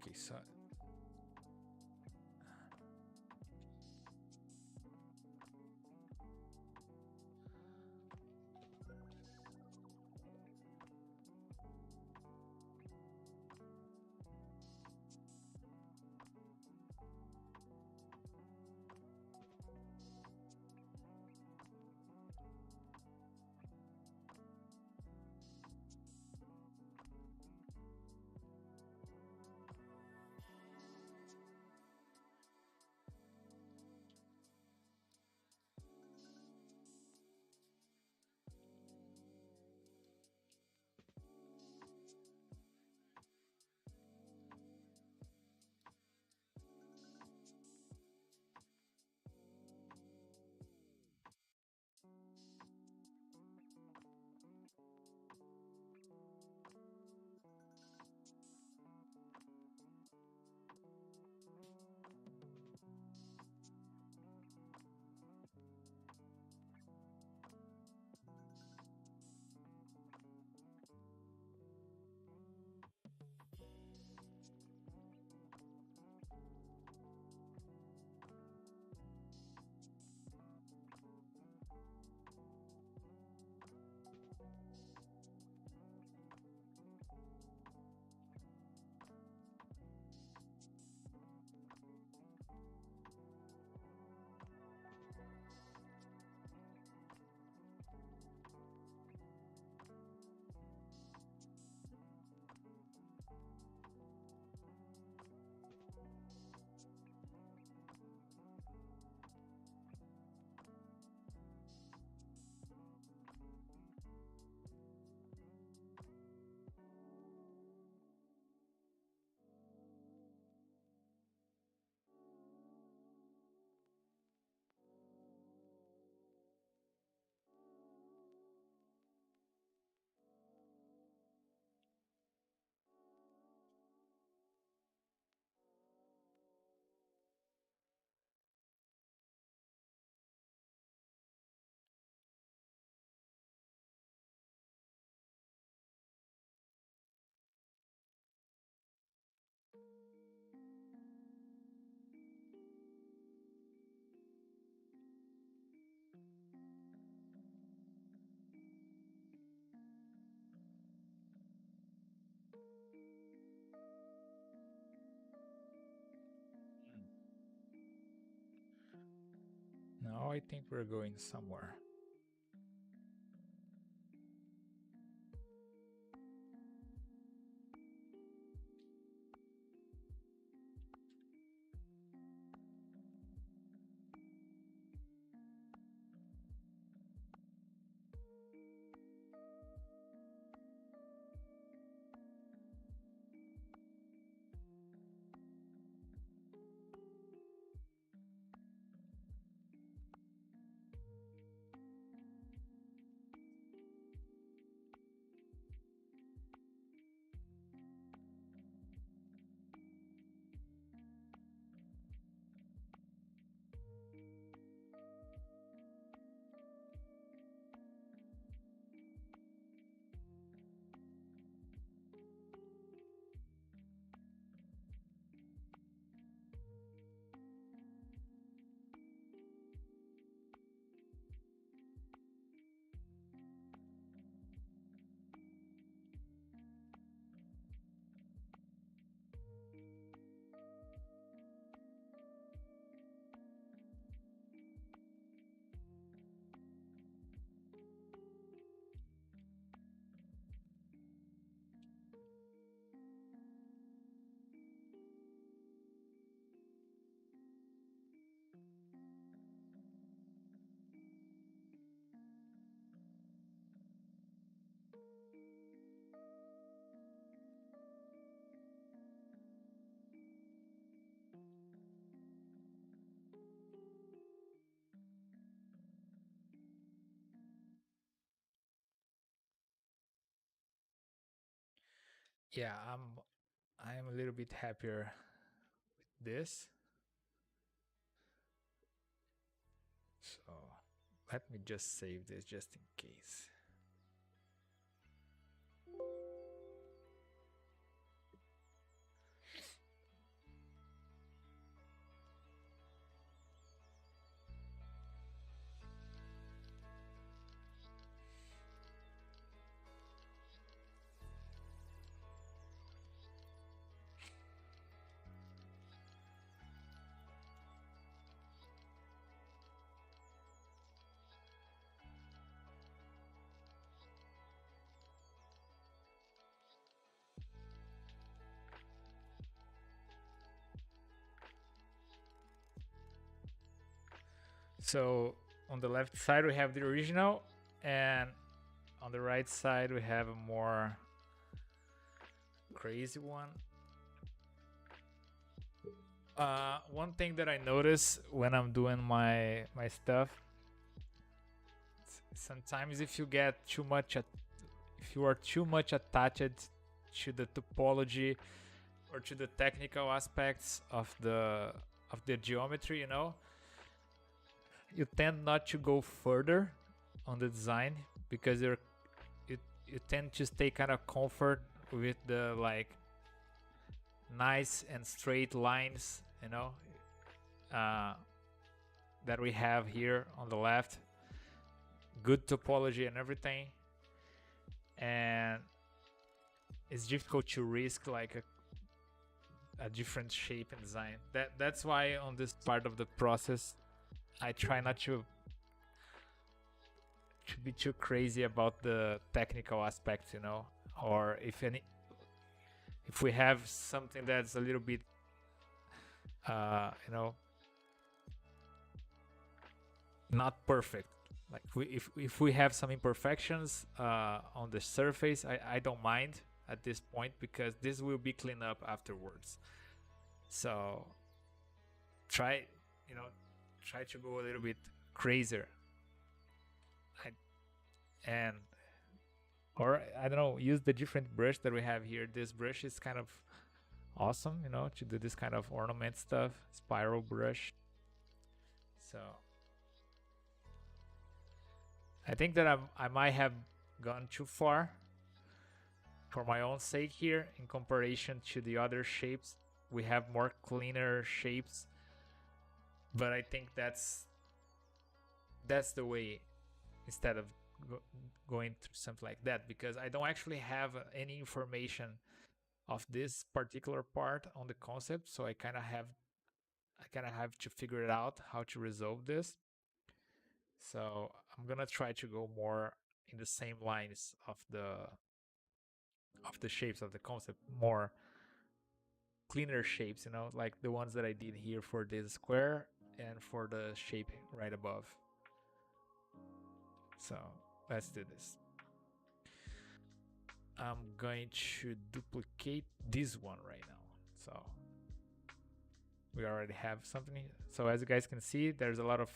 Okay, so now I think we're going somewhere. Yeah, I'm a little bit happier with this. So let me just save this just in case. So on the left side we have the original, and on the right side we have a more crazy one. One thing that I notice when I'm doing my stuff, sometimes if you get too much, if you are too much attached to the topology or to the technical aspects of the geometry, you know, you tend not to go further on the design because you tend to stay kind of comfort with the like nice and straight lines, you know, that we have here on the left. Good topology and everything, and it's difficult to risk like a different shape and design. That's why on this part of the process I try not to be too crazy about the technical aspects, you know, or if we have something that's a little bit you know, not perfect, like if we have some imperfections on the surface, I don't mind at this point because this will be cleaned up afterwards. So try to go a little bit crazier, and or I don't know, use the different brush that we have here. This brush is kind of awesome, you know, to do this kind of ornament stuff. Spiral brush. So I think that I might have gone too far for my own sake here in comparison to the other shapes. We have more cleaner shapes, but I think that's the way, instead of going through something like that, because I don't actually have any information of this particular part on the concept, so I kind of have to figure it out how to resolve this. So I'm gonna try to go more in the same lines of the shapes of the concept, more cleaner shapes, you know, like the ones that I did here for this square and for the shape right above. So let's do this. I'm going to duplicate this one right now. So we already have something. So as you guys can see, there's a lot of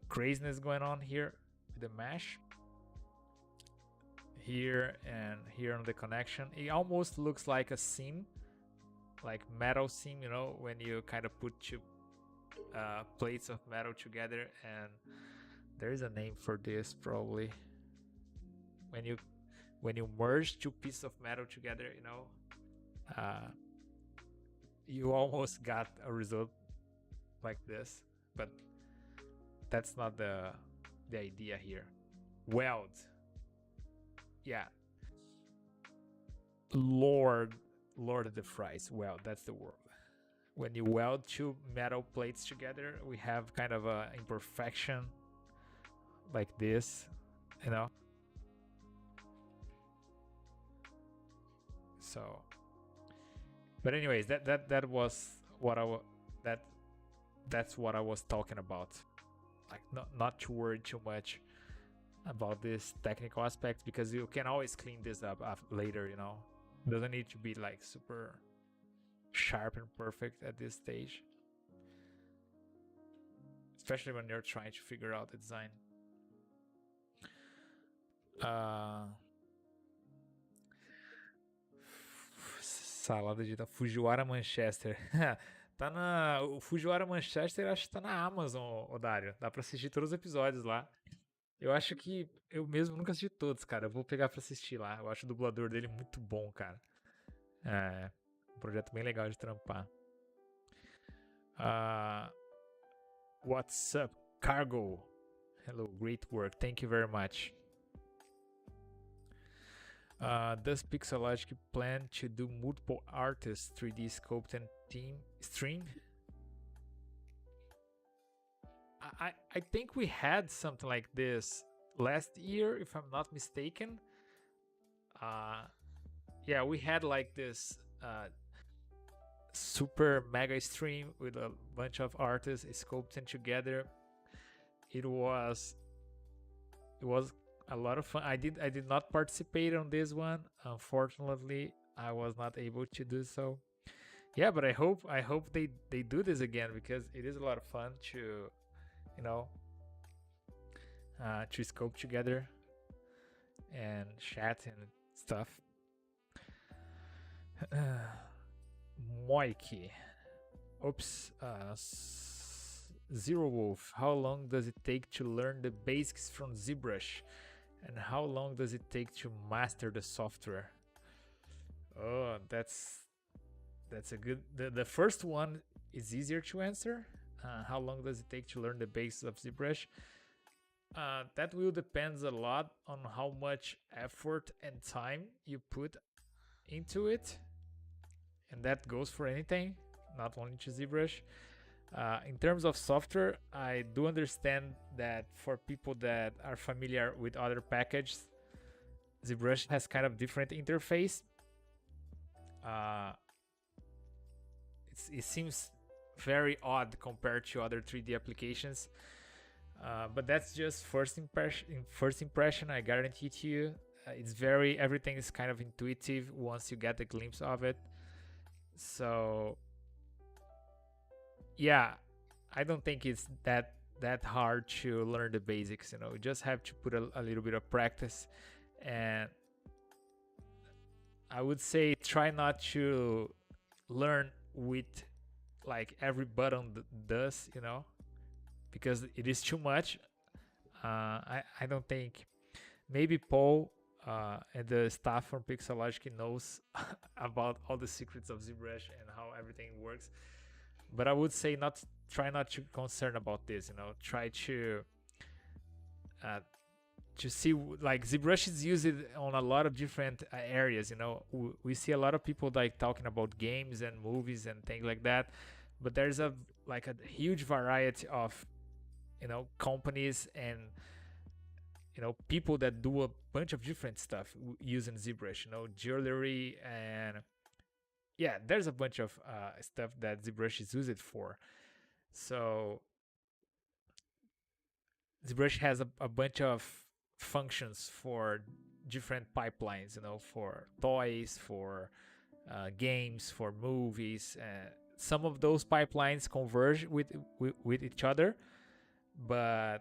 craziness going on here with the mesh. Here and here on the connection. It almost looks like a seam, like metal seam, you know, when you kind of put two plates of metal together, and there is a name for this probably. When you merge two pieces of metal together, you know, you almost got a result like this, but that's not the idea here. Weld. Yeah. Lord of the fries. Weld, that's the word. When you weld two metal plates together, we have kind of a imperfection like this, you know. So, but anyways, that was what that's what I was talking about. Like not to worry too much about this technical aspect, because you can always clean this up later, you know. It doesn't need to be like super sharp and perfect at this stage, especially when you're trying to figure out the design. Salada de Fujiwara Manchester. Tá na. O Fujiwara Manchester acho que tá na Amazon, Odário. Dá pra assistir todos os episódios lá. Eu acho que eu mesmo nunca assisti todos, cara. Eu vou pegar pra assistir lá. Eu acho o dublador dele muito bom, cara. É um projeto bem legal de trampar. What's up, Cargo? Hello, great work. Thank you very much. Does Pixelogic plan to do multiple artists 3D sculpting stream? I think we had something like this last year, if I'm not mistaken. Yeah, we had like this super mega stream with a bunch of artists sculpting together. It was a lot of fun. I did not participate on this one. Unfortunately, I was not able to do so. Yeah, but I hope they do this again, because it is a lot of fun to, you know, to sculpt together and chat and stuff. Moiki. Oops. Zero Wolf. How long does it take to learn the basics from ZBrush? And how long does it take to master the software? Oh, that's a good. The first one is easier to answer. How long does it take to learn the basics of ZBrush? That will depend a lot on how much effort and time you put into it, and that goes for anything, not only to ZBrush. In terms of software, I do understand that for people that are familiar with other packages, ZBrush has kind of different interface. It seems very odd compared to other 3D applications, but that's just first impression. I guarantee to you, everything is kind of intuitive once you get a glimpse of it. So yeah, I don't think it's that hard to learn the basics. You know, you just have to put a little bit of practice, and I would say try not to learn with like every button does, you know, because it is too much. I don't think, maybe Paul and the staff from Pixelogic knows about all the secrets of ZBrush and how everything works. But I would say try not to concern about this, you know. Try to see, like, ZBrush is used on a lot of different areas, you know. We see a lot of people like talking about games and movies and things like that, but there's a huge variety of companies and people that do a bunch of different stuff using ZBrush, jewelry, and yeah, there's a bunch of stuff that ZBrush is used for. So ZBrush has a bunch of functions for different pipelines, for toys, for games, for movies. Some of those pipelines converge with each other, but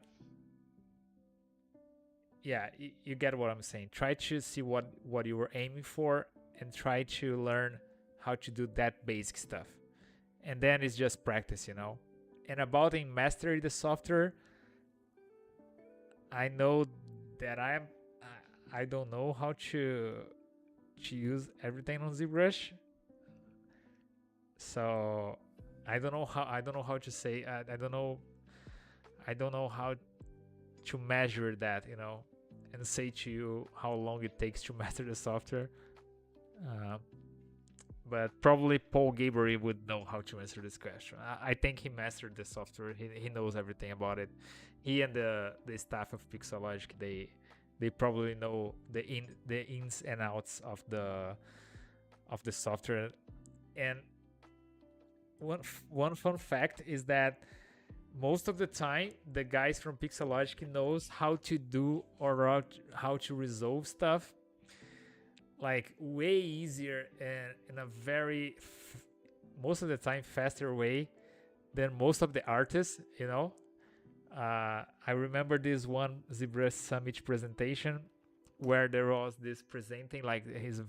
yeah, you get what I'm saying. Try to see what you were aiming for and try to learn how to do that basic stuff. And then it's just practice, And about in mastering the software, I know that I don't know how to use everything on ZBrush. So I don't know how to say I don't know how to measure that, and say to you how long it takes to master the software. But probably Paul Gabriel would know how to answer this question. I think he mastered the software. He knows everything about it. He and the staff of Pixologic, they probably know the ins and outs of the software. And one fun fact is that most of the time the guys from Pixologic knows how to do or how to resolve stuff like way easier and in a very most of the time faster way than most of the artists. I remember this one ZBrush Summit presentation where there was this presenting, like, he's an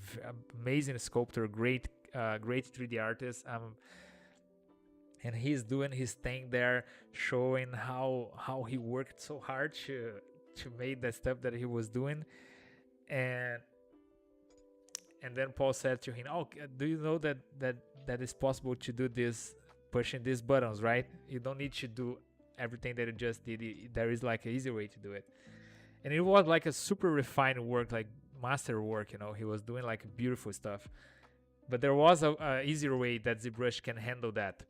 amazing sculptor, great 3D artist, and he's doing his thing there, showing how he worked so hard to make the stuff that he was doing. And then Paul said to him, "Oh, do you know that it's possible to do this pushing these buttons, right? You don't need to do everything that you just did. There is like an easy way to do it." And it was like a super refined work, like master work. He was doing like beautiful stuff. But there was a easier way that ZBrush can handle that.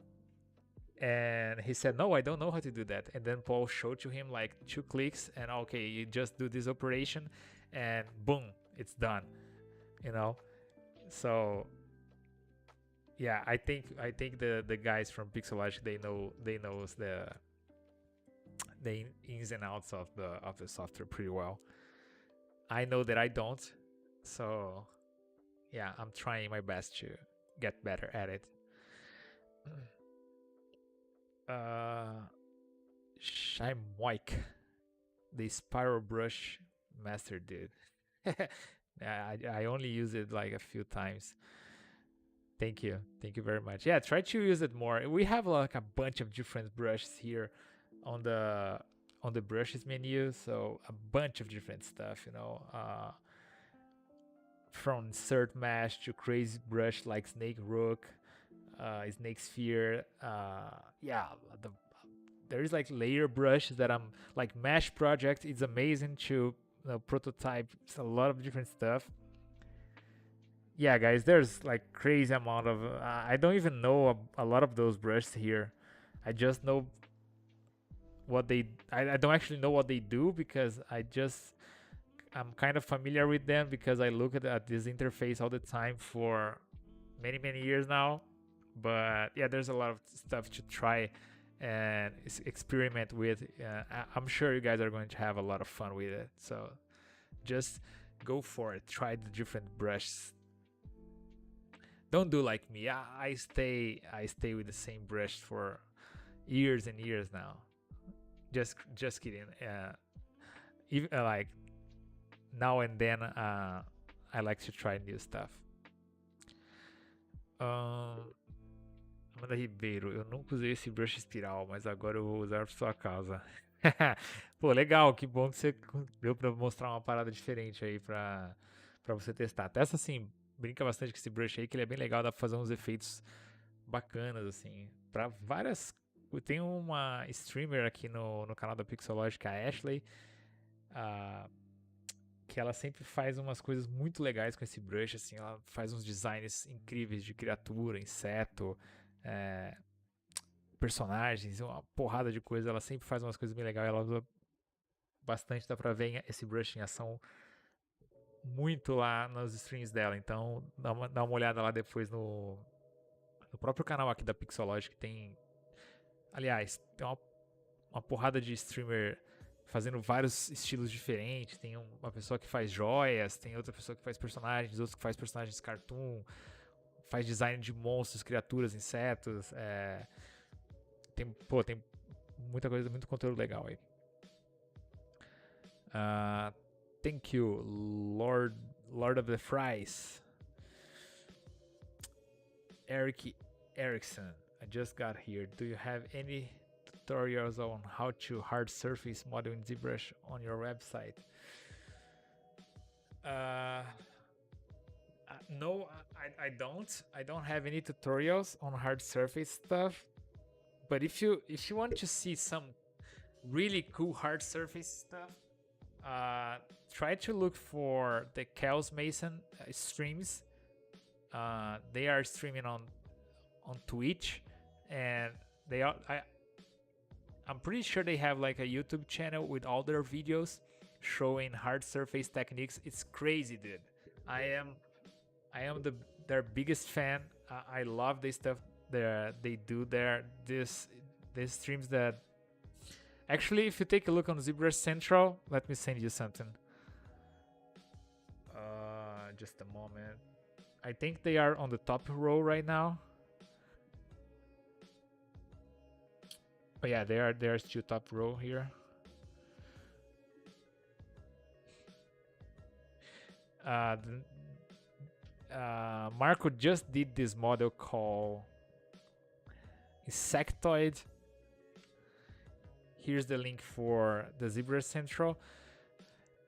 And he said, "No, I don't know how to do that." And then Paul showed to him like 2 clicks, and okay, you just do this operation, and boom, it's done. So yeah, I think the guys from Pixologic, they knows the ins and outs of the software pretty well. I know that I don't, so yeah, I'm trying my best to get better at it. Shine Mike, the spiral brush master dude. I only use it like a few times. Thank you very much. Yeah, try to use it more. We have like a bunch of different brushes here on the brushes menu, so a bunch of different stuff, from insert mesh to crazy brush like snake rook, snake sphere. Yeah, there is like layer brushes that I'm like mesh project. It's amazing to prototype a lot of different stuff. Yeah, guys, there's like crazy amount of I don't even know a lot of those brushes here. I just know what I don't actually know what they do, because I'm kind of familiar with them because I look at this interface all the time for many years now. But yeah, there's a lot of stuff to try and experiment with. I'm sure you guys are going to have a lot of fun with it, so just go for it. Try the different brushes. Don't do like me. I stay with the same brush for years and years now. Just kidding. Even like now and then, I like to try new stuff. Amanda Ribeiro, eu nunca usei esse brush espiral, mas agora eu vou usar por sua causa. Pô, legal, que bom que você deu pra mostrar uma parada diferente aí pra você testar. Testa assim, brinca bastante com esse brush aí, que ele é bem legal, dá pra fazer uns efeitos bacanas, assim, pra várias... Tem uma streamer aqui no canal da Pixologic, a Ashley, que ela sempre faz umas coisas muito legais com esse brush, assim, ela faz uns designs incríveis de criatura, inseto, personagens, uma porrada de coisa. Ela sempre faz umas coisas bem legais. Ela usa bastante, dá pra ver esse brush em ação muito lá nos streams dela. Então dá uma olhada lá depois no próprio canal aqui da Pixology, que tem. Aliás, tem uma porrada de streamer fazendo vários estilos diferentes. Tem uma pessoa que faz joias, tem outra pessoa que faz personagens, outro que faz personagens cartoon, faz design de monstros, criaturas, insetos. Tem muita coisa, muito conteúdo legal aí. Thank you, Lord of the Fries. Erickson, I just got here. Do you have any tutorials on how to hard surface model in ZBrush on your website? No, I don't. I don't have any tutorials on hard surface stuff. But if you want to see some really cool hard surface stuff, try to look for the Chaos Mason streams. They are streaming on Twitch, and I'm pretty sure they have like a YouTube channel with all their videos showing hard surface techniques. It's crazy, dude. I am their biggest fan. I love the stuff they do there. These streams that actually, if you take a look on ZBrush Central, let me send you something. Just a moment. I think they are on the top row right now. But yeah, they are still top row here. Marco just did this model called Insectoid. Here's the link for the ZBrush Central,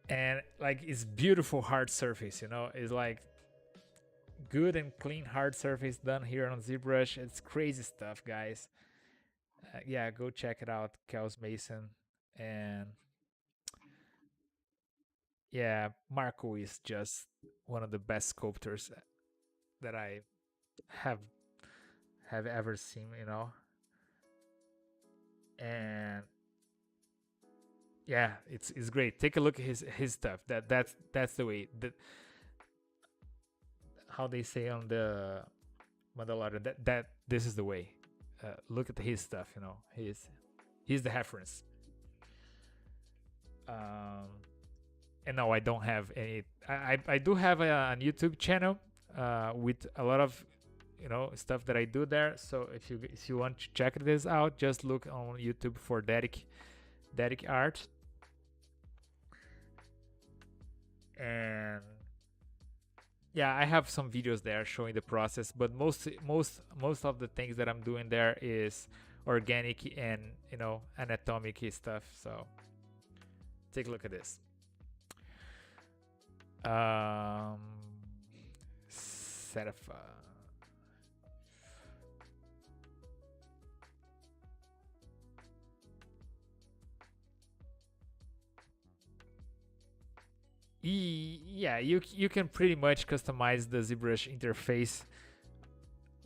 and like it's beautiful hard surface. You know, it's like good and clean hard surface done here on ZBrush. It's crazy stuff, guys. Yeah, go check it out, Chaos Mason. And yeah, Marco is just one of the best sculptors that I have ever seen, you know. And yeah, it's great. Take a look at his stuff. That's the way. How they say on the Mandalorian, that this is the way. Look at his stuff, you know. He's the reference. And no, I don't have any. I do have a YouTube channel with a lot of, you know, stuff that I do there. So if you want to check this out, just look on YouTube for Deryck Art. And yeah, I have some videos there showing the process, but most of the things that I'm doing there is organic and, you know, anatomic stuff. So take a look at this. Serapha. Yeah, you can pretty much customize the ZBrush interface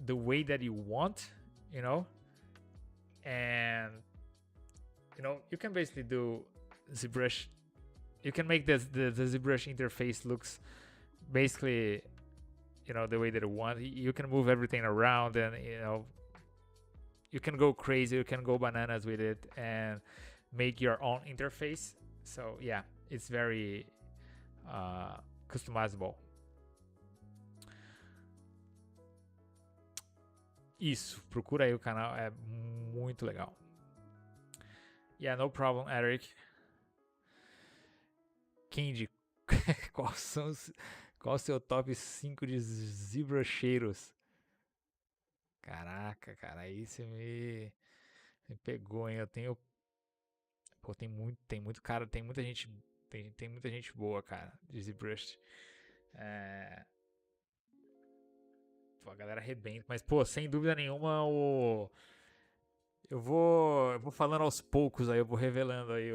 the way that you want, you know, and you know, you can basically do ZBrush. You can make the ZBrush interface looks basically, you know, the way that you want. You can move everything around, and you know, you can go crazy, you can go bananas with it and make your own interface. So yeah, it's very customizable. Isso, procura aí o canal, é muito legal. Yeah, no problem, Eric. Candy, qual o seu top 5 de ZBrusheiros? Caraca, cara, aí você me pegou, hein? Eu tenho. Pô, tem muito cara, tem muita gente boa, cara, de ZBrush. Pô, a galera arrebenta, mas pô, sem dúvida nenhuma eu vou falando aos poucos aí, eu vou revelando aí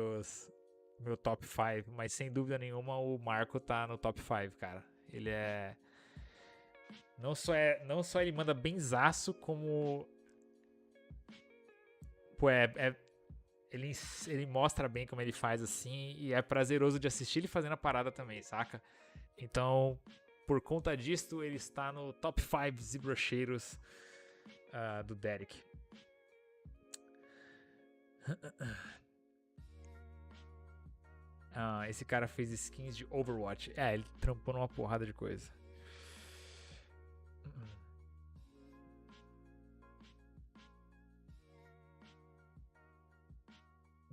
meu top 5, mas sem dúvida nenhuma o Marco tá no top 5, cara. Ele é não só ele manda benzaço, como pô, ele mostra bem como ele faz assim, e é prazeroso de assistir ele fazendo a parada também, saca? Então, por conta disto, ele está no top 5 ZBrusheiros do Deryck. Esse cara fez skins de Overwatch. Ele trampou numa porrada de coisa.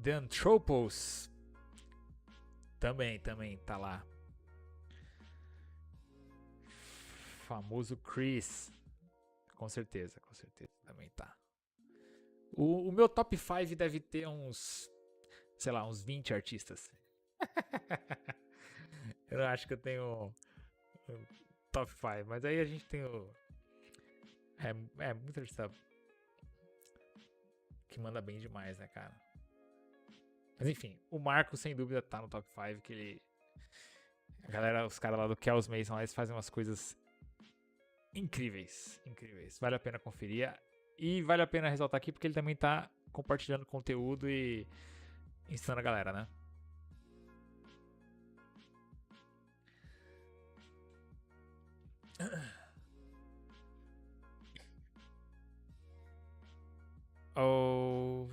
The Anthropos também tá lá. Famoso Chris. Com certeza também tá. O meu top 5 deve ter uns, sei lá, uns 20 artistas. Eu não acho que eu tenho top 5, mas aí a gente tem o... muito artista que manda bem demais, né, cara? Mas enfim, o Marco sem dúvida tá no top 5, que ele... A galera, os caras lá do Kells Mason, eles fazem umas coisas incríveis. Vale a pena conferir. E vale a pena ressaltar aqui porque ele também tá compartilhando conteúdo e ensinando a galera, né? Oh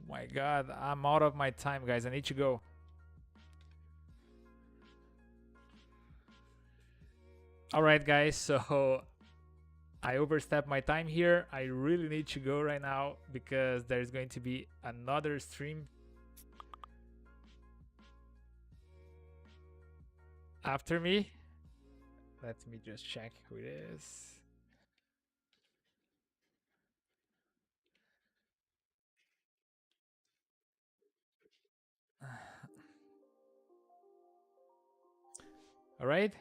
my god, I'm out of my time, guys. I need to go. Alright, guys, so I overstepped my time here. I really need to go right now because there's going to be another stream after me. Let me just check who it is. All right.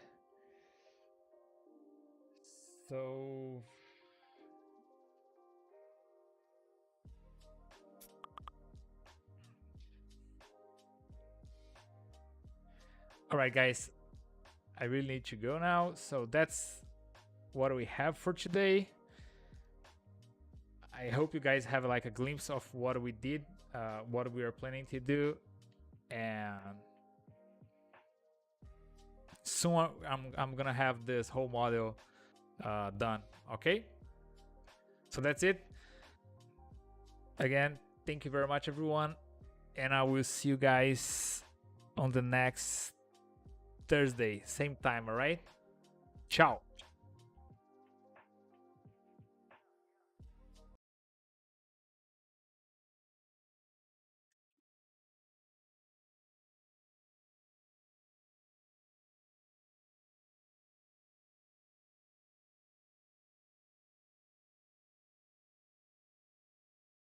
So all right, guys, I really need to go now. So that's what we have for today. I hope you guys have like a glimpse of what we did, what we are planning to do, and soon I'm gonna have this whole model done. Okay, so that's it. Again, thank you very much, everyone, and I will see you guys on the next Thursday, same time. All right, ciao.